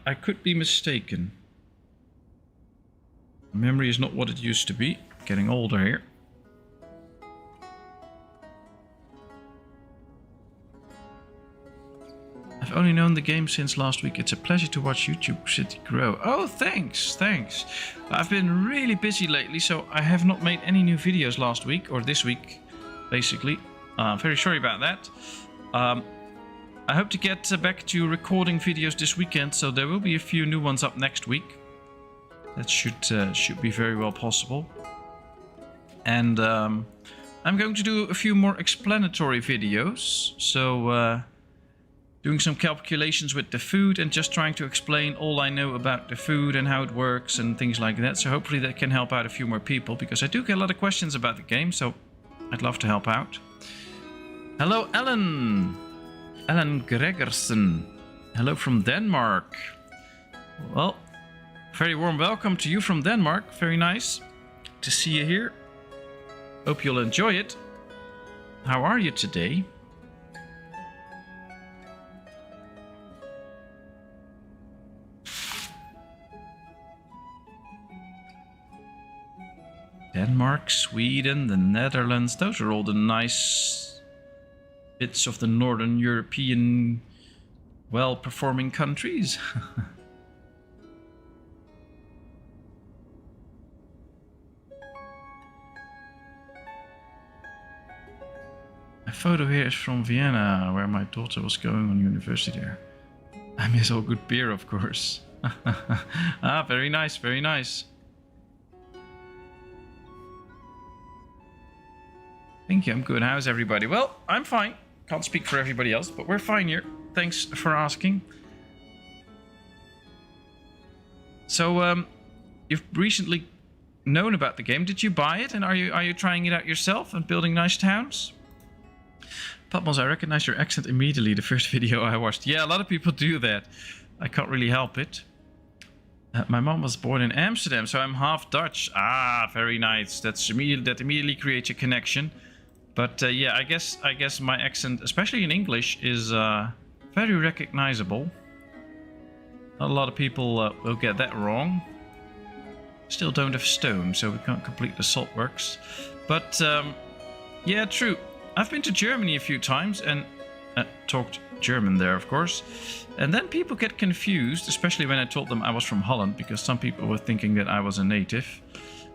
I could be mistaken. Memory is not what it used to be. Getting older here. I've only known the game since last week. It's a pleasure to watch YouTube City grow. Oh, thanks, thanks. I've been really busy lately, so I have not made any new videos last week, or this week, basically. Very sorry about that. I hope to get back to recording videos this weekend, so there will be a few new ones up next week. That should be very well possible. And I'm going to do a few more explanatory videos. So doing some calculations with the food and just trying to explain all I know about the food and how it works and things like that. So hopefully that can help out a few more people, because I do get a lot of questions about the game, so I'd love to help out. Hello, Ellen. Ellen Gregersen. Hello from Denmark. Well, very warm welcome to you from Denmark. Very nice to see you here. Hope you'll enjoy it. How are you today? Denmark, Sweden, the Netherlands. Those are all the nice bits of the Northern European well-performing countries. A photo here is from Vienna, where my daughter was going on university there. I miss all good beer, of course. Ah, very nice, very nice. Thank you, I'm good. How's everybody? Well, I'm fine. Can't speak for everybody else, but we're fine here. Thanks for asking. So, you've recently known about the game. Did you buy it, and are you trying it out yourself and building nice towns? Patmos, I recognized your accent immediately the first video I watched. Yeah, a lot of people do that. I can't really help it. My mom was born in Amsterdam, so I'm half Dutch. Ah, very nice. That immediately creates a connection. But yeah, I guess my accent, especially in English, is very recognizable. Not a lot of people will get that wrong. Still don't have stone, so we can't complete the salt works. But yeah, true. I've been to Germany a few times and talked German there, of course. And then people get confused, especially when I told them I was from Holland, because some people were thinking that I was a native,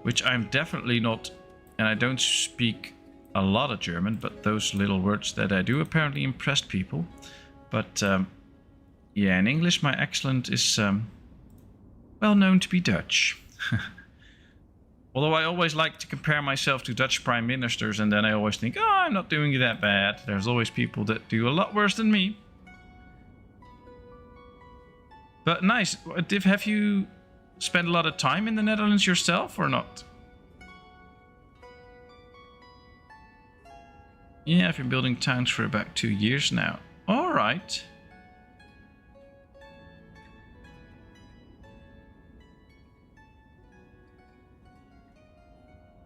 which I'm definitely not. And I don't speak a lot of German, but those little words that I do apparently impressed people. But yeah, in English my accent is well known to be Dutch. Although I always like to compare myself to Dutch prime ministers, and then I always think, oh, I'm not doing that bad. There's always people that do a lot worse than me. But nice. Div, have you spent a lot of time in the Netherlands yourself or not? Yeah, I've been building towns for about 2 years now. All right.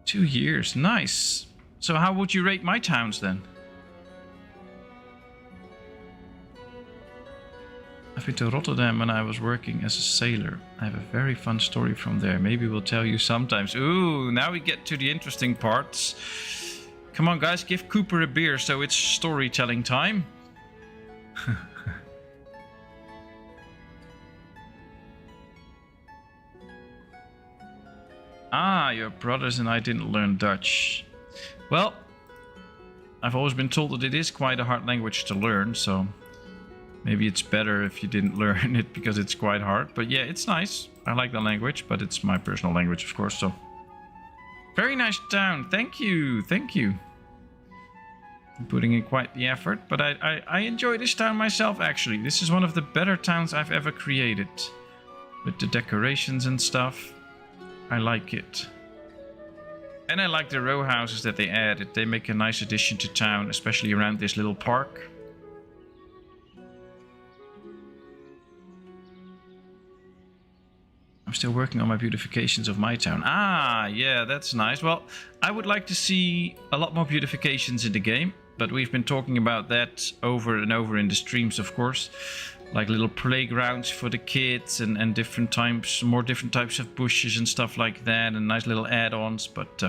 Two years, nice. So how would you rate my towns then? I've been to Rotterdam when I was working as a sailor. I have a very fun story from there. Maybe we'll tell you sometimes. Ooh, now we get to the interesting parts. Come on guys, give Cooper a beer so it's storytelling time. Ah, your brothers and I didn't learn Dutch. Well, I've always been told that it is quite a hard language to learn, so maybe it's better if you didn't learn it because it's quite hard. But yeah, it's nice. I like the language, but it's my personal language, of course, so. Very nice town. Thank you. Thank you. I'm putting in quite the effort, but I enjoy this town myself, actually. This is one of the better towns I've ever created. With the decorations and stuff. I like it. And I like the row houses that they added. They make a nice addition to town, especially around this little park. I'm still working on my beautifications of my town. Ah, yeah, that's nice. Well, I would like to see a lot more beautifications in the game, but we've been talking about that over and over in the streams, of course. Like little playgrounds for the kids and different types, more different types of bushes and stuff like that, and nice little add-ons. But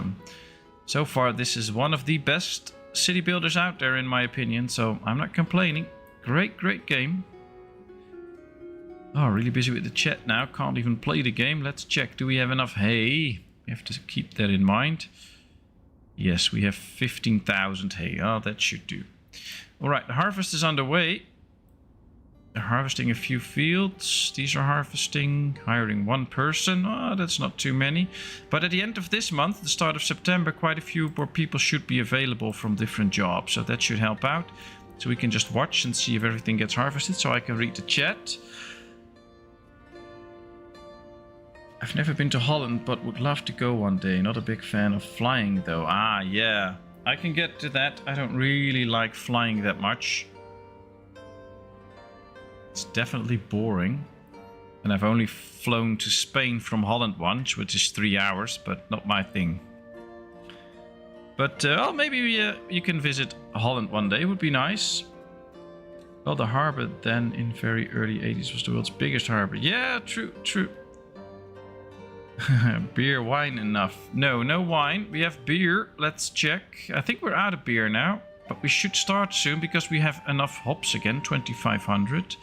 so far, this is one of the best city builders out there, in my opinion. So I'm not complaining. Great, great game. Oh, really busy with the chat now. Can't even play the game. Let's check. Do we have enough hay? We have to keep that in mind. Yes, we have 15,000 hay. Oh, that should do. All right, the harvest is underway. They're harvesting a few fields. These are harvesting, hiring one person. Oh, that's not too many. But at the end of this month, the start of September, quite a few more people should be available from different jobs. So that should help out. So we can just watch and see if everything gets harvested, so I can read the chat. I've never been to Holland, but would love to go one day. Not a big fan of flying, though. Ah, yeah. I can get to that. I don't really like flying that much. It's definitely boring. And I've only flown to Spain from Holland once, which is 3 hours, but not my thing. But well, maybe you can visit Holland one day. It would be nice. Well, the harbor then in very early 80s was the world's biggest harbor. Yeah, true, true. Beer, wine, enough. No, no wine. We have beer. Let's check. I think we're out of beer now. But we should start soon because we have enough hops again. 2,500.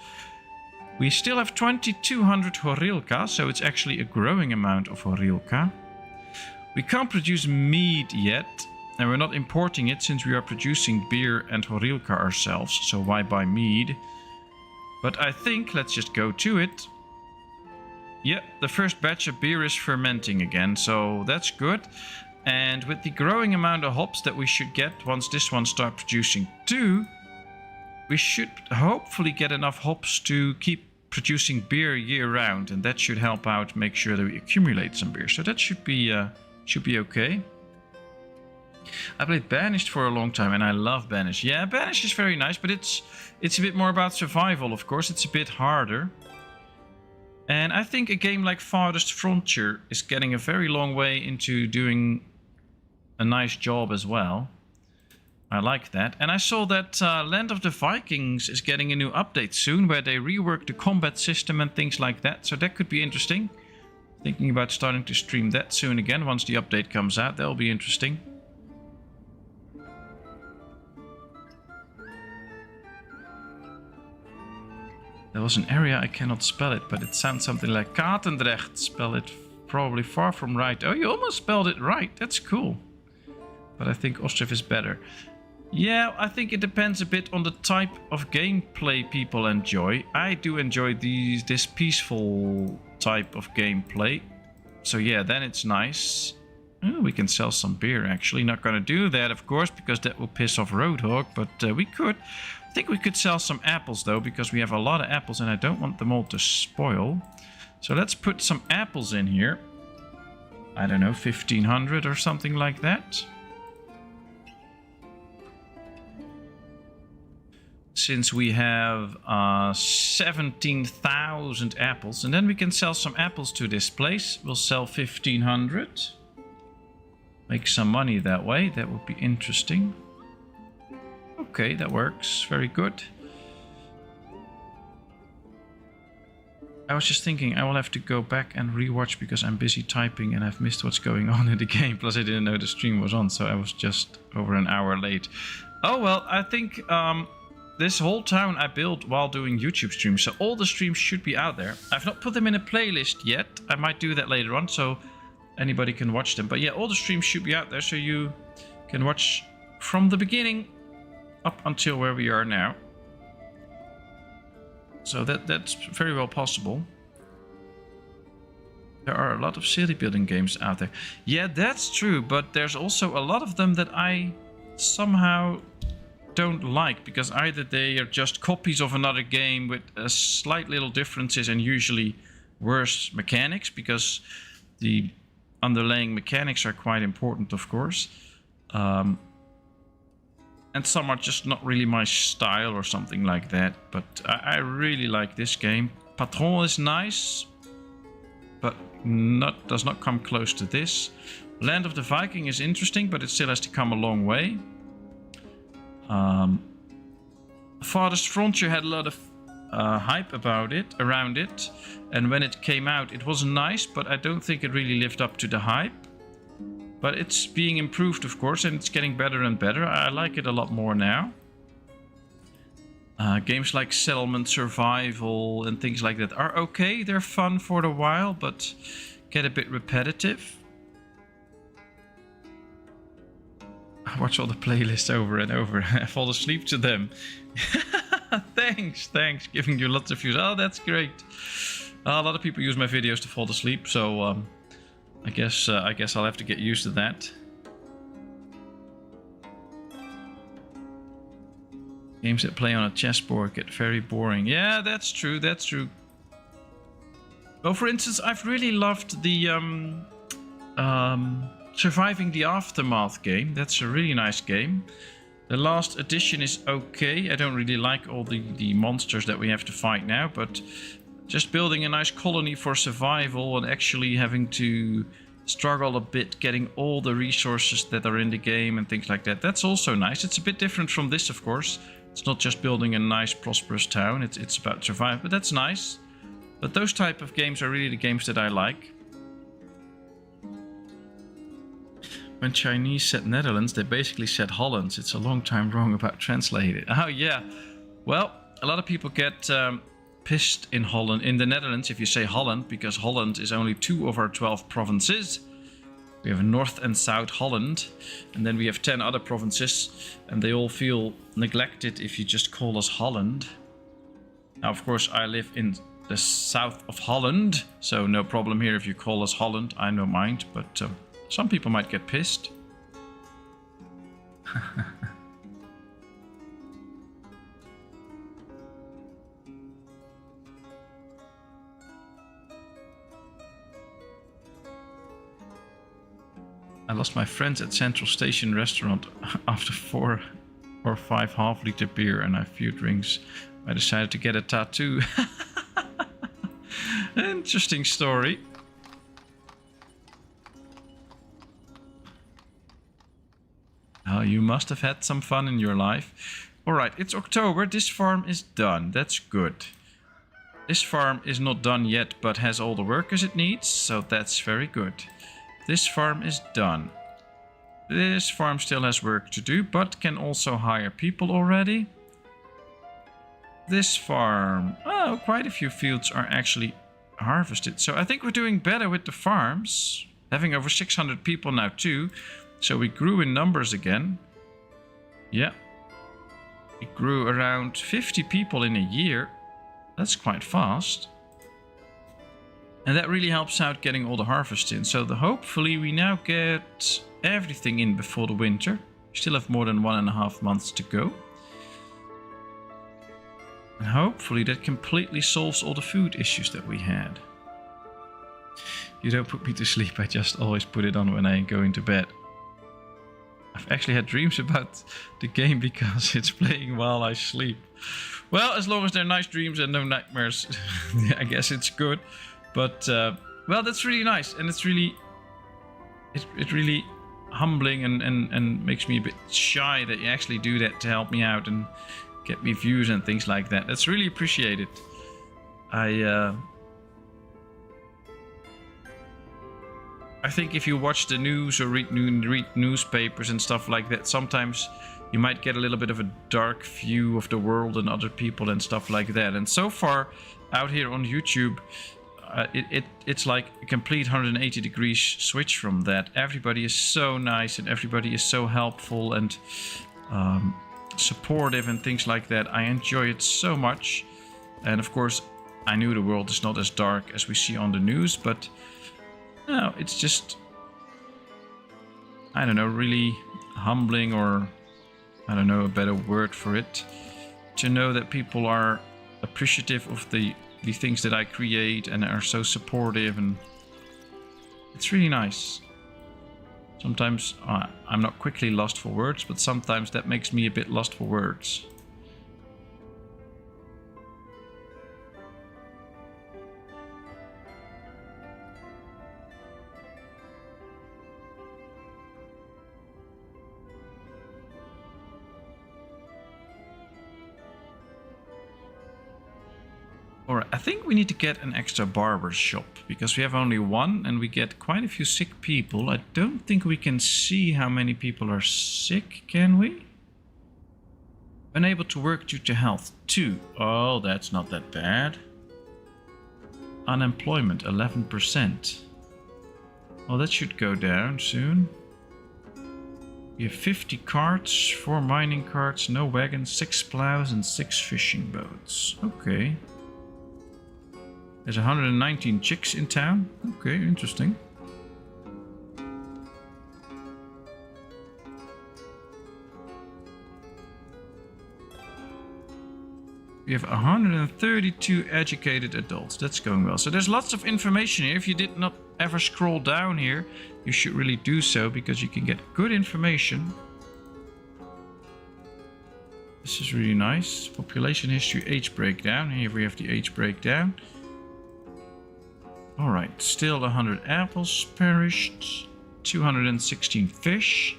We still have 2,200 horilka. So it's actually a growing amount of horilka. We can't produce mead yet. And we're not importing it since we are producing beer and horilka ourselves. So why buy mead? But I think, let's just go to it. Yeah, the first batch of beer is fermenting again, so that's good. And with the growing amount of hops that we should get once this one starts producing too, we should hopefully get enough hops to keep producing beer year round, and that should help out make sure that we accumulate some beer. So that should be okay. I played Banished for a long time and I love Banished. Yeah, Banished is very nice, but it's a bit more about survival, of course. It's a bit harder. And I think a game like Farthest Frontier is getting a very long way into doing a nice job as well. I like that. And I saw that Land of the Vikings is getting a new update soon where they rework the combat system and things like that. So that could be interesting. Thinking about starting to stream that soon again once the update comes out. That'll be interesting. There was an area, I cannot spell it, but it sounds something like Katendrecht. Spell it probably far from right. Oh, you almost spelled it right. That's cool. But I think Ostriv is better. Yeah, I think it depends a bit on the type of gameplay people enjoy. I do enjoy this peaceful type of gameplay. So yeah, then it's nice. Oh, we can sell some beer actually. Not gonna do that, of course, because that will piss off Roadhog, but we could. I think we could sell some apples though, because we have a lot of apples and I don't want them all to spoil. So let's put some apples in here. I don't know, 1500 or something like that. Since we have 17,000 apples, and then we can sell some apples to this place. We'll sell 1500. Make some money that way. That would be interesting. Okay, that works. Very good. I was just thinking I will have to go back and rewatch because I'm busy typing and I've missed what's going on in the game. Plus I didn't know the stream was on, so I was just over an hour late. Oh well, I think this whole town I built while doing YouTube streams, so all the streams should be out there. I've not put them in a playlist yet. I might do that later on, so anybody can watch them. But yeah, all the streams should be out there, so you can watch from the beginning up until where we are now. So that's very well possible. There are a lot of city building games out there. Yeah, that's true, but there's also a lot of them that I somehow don't like, because either they are just copies of another game with slight little differences and usually worse mechanics, because the underlying mechanics are quite important, of course. And some are just not really my style or something like that. But I really like this game. Patron is nice, but does not come close to this. Land of the Viking is interesting, but it still has to come a long way. Farthest Frontier had a lot of hype around it. And when it came out, it was nice, but I don't think it really lived up to the hype. But it's being improved, of course, and it's getting better and better. I like it a lot more now. Games like Settlement Survival and things like that are okay. They're fun for a while, but get a bit repetitive. I watch all the playlists over and over. I fall asleep to them. Thanks. Giving you lots of views. Oh, that's great. A lot of people use my videos to fall asleep, so I guess I'll have to get used to that. Games that play on a chessboard get very boring. Yeah, that's true. Well, for instance, I've really loved the Surviving the Aftermath game. That's a really nice game. The last edition is okay. I don't really like all the monsters that we have to fight now, but just building a nice colony for survival and actually having to struggle a bit getting all the resources that are in the game and things like that. That's also nice. It's a bit different from this, of course. It's not just building a nice prosperous town. It's about survival, but that's nice. But those type of games are really the games that I like. When Chinese said Netherlands, they basically said Holland. It's a long time wrong about translated. Oh yeah. Well, a lot of people get pissed in Holland, in the Netherlands, if you say Holland, because Holland is only 2 of our 12 provinces. We have North and South Holland, and then we have 10 other provinces, and they all feel neglected if you just call us Holland. Now, of course, I live in the south of Holland, so no problem here if you call us Holland. I don't mind, but Some people might get pissed. I lost my friends at Central Station restaurant after 4 or 5 half-liter beer and a few drinks. I decided to get a tattoo. Interesting story. Oh, you must have had some fun in your life. Alright, it's October. This farm is done. That's good. This farm is not done yet, but has all the workers it needs, so that's very good. This farm is done. This farm still has work to do, but can also hire people already. This farm... Oh, quite a few fields are actually harvested. So I think we're doing better with the farms. Having over 600 people now too. So we grew in numbers again. Yeah. We grew around 50 people in a year. That's quite fast. And that really helps out getting all the harvest in. So hopefully we now get everything in before the winter. We still have more than 1.5 months to go. And hopefully that completely solves all the food issues that we had. You don't put me to sleep, I just always put it on when I go into bed. I've actually had dreams about the game because it's playing while I sleep. Well, as long as they're nice dreams and no nightmares, I guess it's good. But, well, that's really nice. And it's really humbling and makes me a bit shy that you actually do that to help me out and get me views and things like that. That's really appreciated. I think if you watch the news or read newspapers and stuff like that, sometimes you might get a little bit of a dark view of the world and other people and stuff like that. And so far, out here on YouTube, it's like a complete 180 degrees switch from that. Everybody is so nice and everybody is so helpful and supportive and things like that. I enjoy it so much. And of course, I knew the world is not as dark as we see on the news, but no, it's just, I don't know, really humbling, or I don't know a better word for it, to know that people are appreciative of the things that I create and are so supportive, and it's really nice. Sometimes I'm not quickly lost for words, but sometimes that makes me a bit lost for words. Alright, I think we need to get an extra barber shop, because we have only one and we get quite a few sick people. I don't think we can see how many people are sick, can we? Unable to work due to health, 2. Oh, that's not that bad. Unemployment, 11%. Well, that should go down soon. We have 50 carts, 4 mining carts, no wagons, 6 plows and 6 fishing boats. Okay. There's 119 chicks in town. Okay, interesting. We have 132 educated adults. That's going well. So there's lots of information here. If you did not ever scroll down here, you should really do so, because you can get good information. This is really nice. Population history, age breakdown. Here we have the age breakdown. Alright, still 100 apples perished, 216 fish,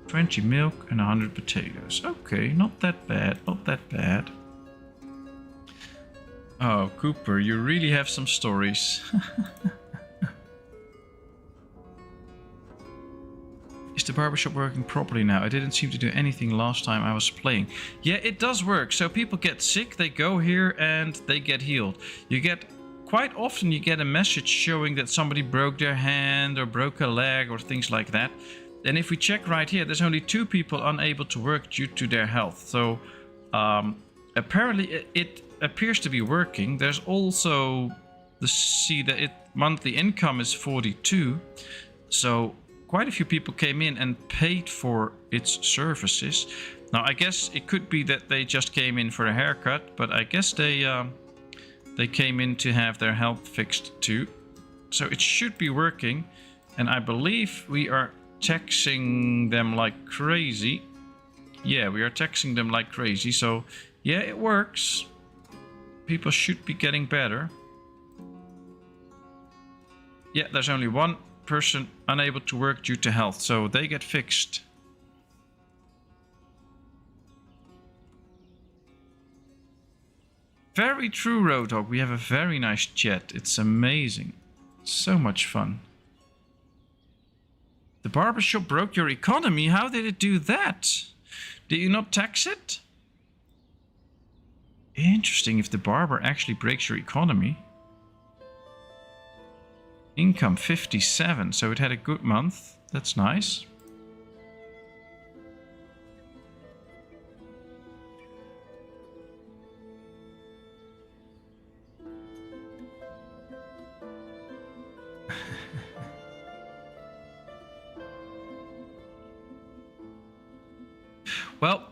20 milk and 100 potatoes. Okay, not that bad, not that bad. Oh, Cooper, you really have some stories. Is the barbershop working properly now? I didn't seem to do anything last time I was playing. Yeah, it does work. So people get sick, they go here and they get healed. Quite often you get a message showing that somebody broke their hand or broke a leg or things like that. And if we check right here, there's only 2 people unable to work due to their health. So apparently it appears to be working. There's also see that monthly income is 42. So quite a few people came in and paid for its services. Now I guess it could be that they just came in for a haircut, but I guess they came in to have their health fixed too. So it should be working, and I believe we are taxing them like crazy. Yeah, we are taxing them like crazy. So yeah, it works. People should be getting better. Yeah, there's only one person unable to work due to health, so they get fixed. Very true, Roadhog. We have a very nice chat. It's amazing. So much fun. The barbershop broke your economy? How did it do that? Did you not tax it? Interesting, if the barber actually breaks your economy. Income 57, so it had a good month. That's nice. Well,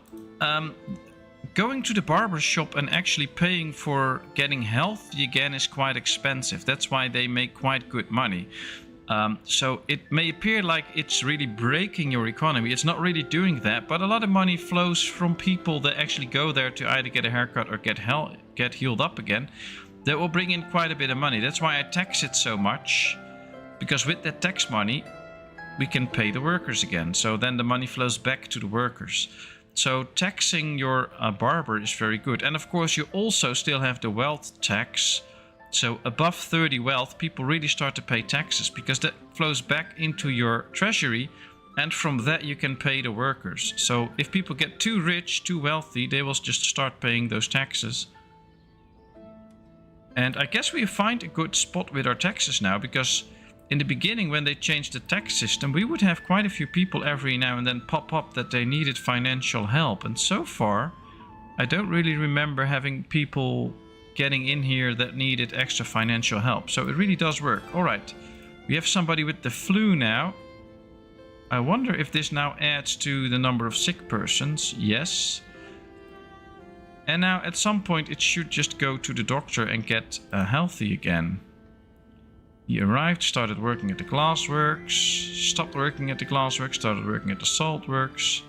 going to the barber shop and actually paying for getting healthy again is quite expensive. That's why they make quite good money. So it may appear like it's really breaking your economy. It's not really doing that, but a lot of money flows from people that actually go there to either get a haircut or get healed up again. That will bring in quite a bit of money. That's why I tax it so much, because with that tax money, we can pay the workers again. So then the money flows back to the workers. So taxing your barber is very good. And of course, you also still have the wealth tax. So above 30 wealth, people really start to pay taxes, because that flows back into your treasury. And from that, you can pay the workers. So if people get too rich, too wealthy, they will just start paying those taxes. And I guess we find a good spot with our taxes now, because in the beginning, when they changed the tax system, we would have quite a few people every now and then pop up that they needed financial help. And so far, I don't really remember having people getting in here that needed extra financial help. So it really does work. All right, we have somebody with the flu now. I wonder if this now adds to the number of sick persons. Yes. And now at some point, it should just go to the doctor and get healthy again. He arrived, started working at the glassworks, stopped working at the glassworks, started working at the saltworks.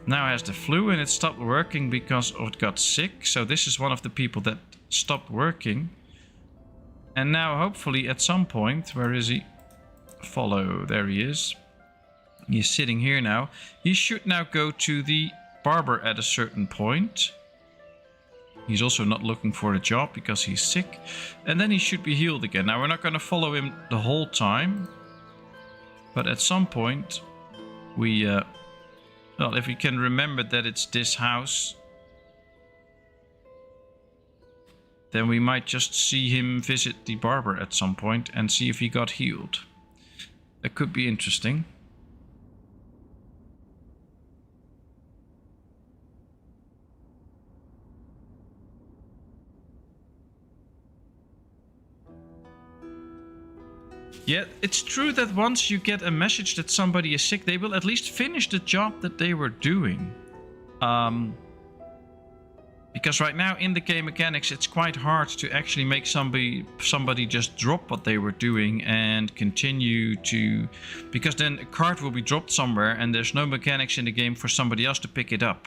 Now has the flu and it stopped working because it got sick. So this is one of the people that stopped working. And now hopefully at some point, where is he? Follow, there he is. He's sitting here now. He should now go to the barber at a certain point. He's also not looking for a job because he's sick. And then he should be healed again. Now, we're not going to follow him the whole time. But at some point, we... well, if we can remember that it's this house, then we might just see him visit the barber at some point and see if he got healed. That could be interesting. Yeah, it's true that once you get a message that somebody is sick, they will at least finish the job that they were doing. Because right now in the game mechanics, it's quite hard to actually make somebody just drop what they were doing and continue to... Because then a card will be dropped somewhere and there's no mechanics in the game for somebody else to pick it up.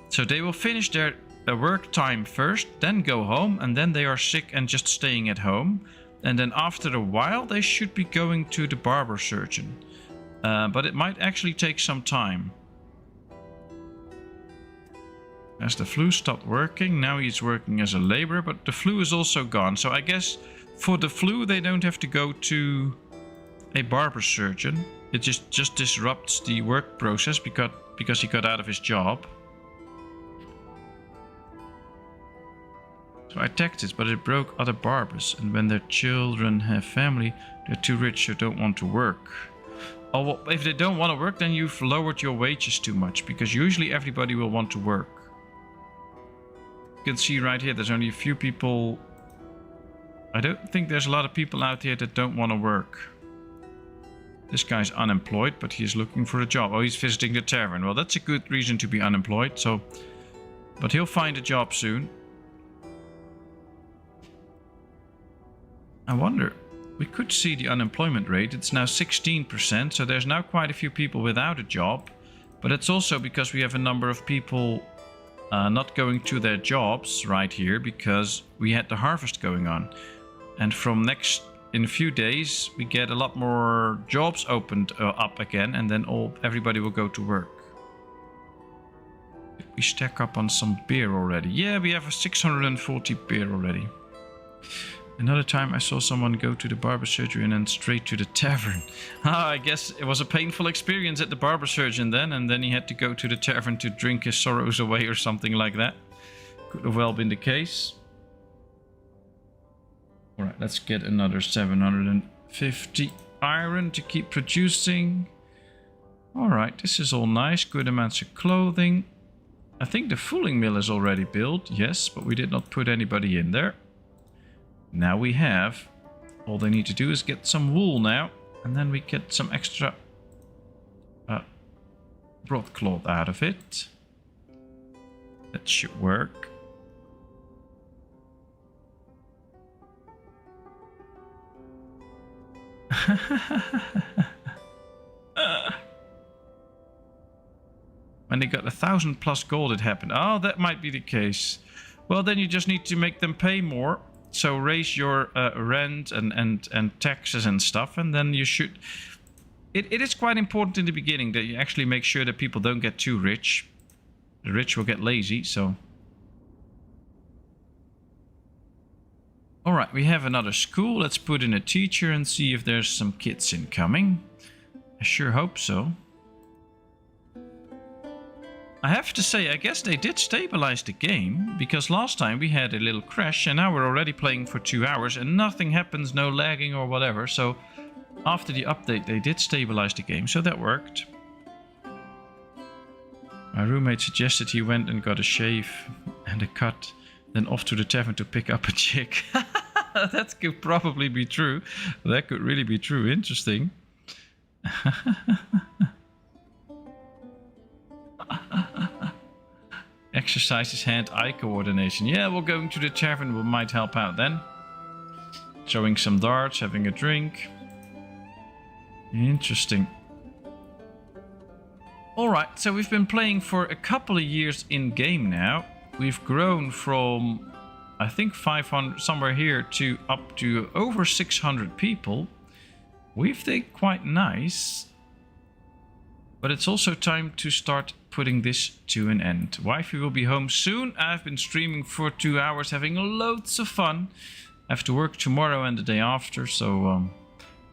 So they will finish their work time first, then go home, and then they are sick and just staying at home. And then after a while, they should be going to the barber surgeon. But it might actually take some time. As the flu stopped working, now he's working as a laborer, but the flu is also gone. So I guess for the flu, they don't have to go to a barber surgeon. It just disrupts the work process because he got out of his job. So I taxed it, but it broke other barbers. And when their children have family, they're too rich, so don't want to work. Oh, well, if they don't want to work, then you've lowered your wages too much, because usually everybody will want to work. You can see right here, there's only a few people I don't think there's a lot of people out here that don't want to work. This guy's unemployed, but he's looking for a job. Oh, he's visiting the tavern. Well, that's a good reason to be unemployed. So, but he'll find a job soon. I wonder, we could see the unemployment rate. It's now 16%, so there's now quite a few people without a job. But it's also because we have a number of people not going to their jobs right here because we had the harvest going on. And from in a few days, we get a lot more jobs opened up again, and then everybody will go to work. Did we stack up on some beer already? Yeah, we have a 640 beer already. Another time I saw someone go to the barber surgery and then straight to the tavern. I guess it was a painful experience at the barber surgeon then, and then he had to go to the tavern to drink his sorrows away or something like that. Could have well been the case. Alright, let's get another 750 iron to keep producing. Alright, this is all nice. Good amounts of clothing. I think the fulling mill is already built. Yes, but we did not put anybody in there. Now we have. All they need to do is get some wool now. And then we get some extra broadcloth out of it. That should work. When they got 1,000 plus gold, it happened. Oh, that might be the case. Well, then you just need to make them pay more. So raise your rent and taxes and stuff, and then you should. It is quite important in the beginning that you actually make sure that people don't get too rich. The rich will get lazy. So. Alright, we have another school. Let's put in a teacher and see if there's some kids incoming. I sure hope so. I have to say, I guess they did stabilize the game, because last time we had a little crash and now we're already playing for 2 hours and nothing happens, no lagging or whatever. So after the update they did stabilize the game, so that worked. My roommate suggested he went and got a shave and a cut, then off to the tavern to pick up a chick. That could probably be true. That could really be true. Interesting. Exercises hand-eye coordination. Yeah, well, going to the tavern might help out then. Throwing some darts, having a drink. Interesting. Alright, so we've been playing for a couple of years in-game now. We've grown from, I think, 500 somewhere here to up to over 600 people. We've done quite nice. But it's also time to start putting this to an end. Wifey will be home soon. I've been streaming for 2 hours, having loads of fun. I have to work tomorrow and the day after, so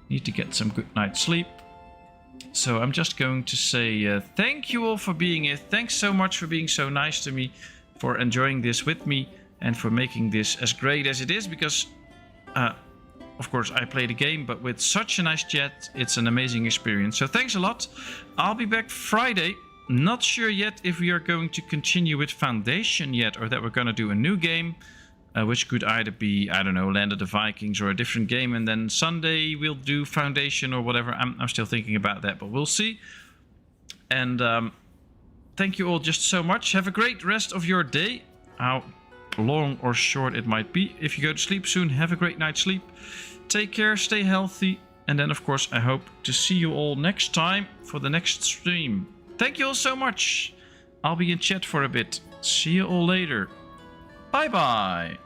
need to get some good night's sleep. So I'm just going to say thank you all for being here. Thanks so much for being so nice to me, for enjoying this with me, and for making this as great as it is, because of course I play the game, but with such a nice chat, it's an amazing experience. So thanks a lot. I'll be back Friday. Not sure yet if we are going to continue with Foundation yet, or that we're going to do a new game, which could either be, I don't know, Land of the Vikings or a different game, and then Sunday we'll do Foundation or whatever. I'm still thinking about that, but we'll see. And thank you all just so much. Have a great rest of your day, how long or short it might be. If you go to sleep soon, have a great night's sleep. Take care, stay healthy, and then of course I hope to see you all next time for the next stream. Thank you all so much. I'll be in chat for a bit. See you all later. Bye bye.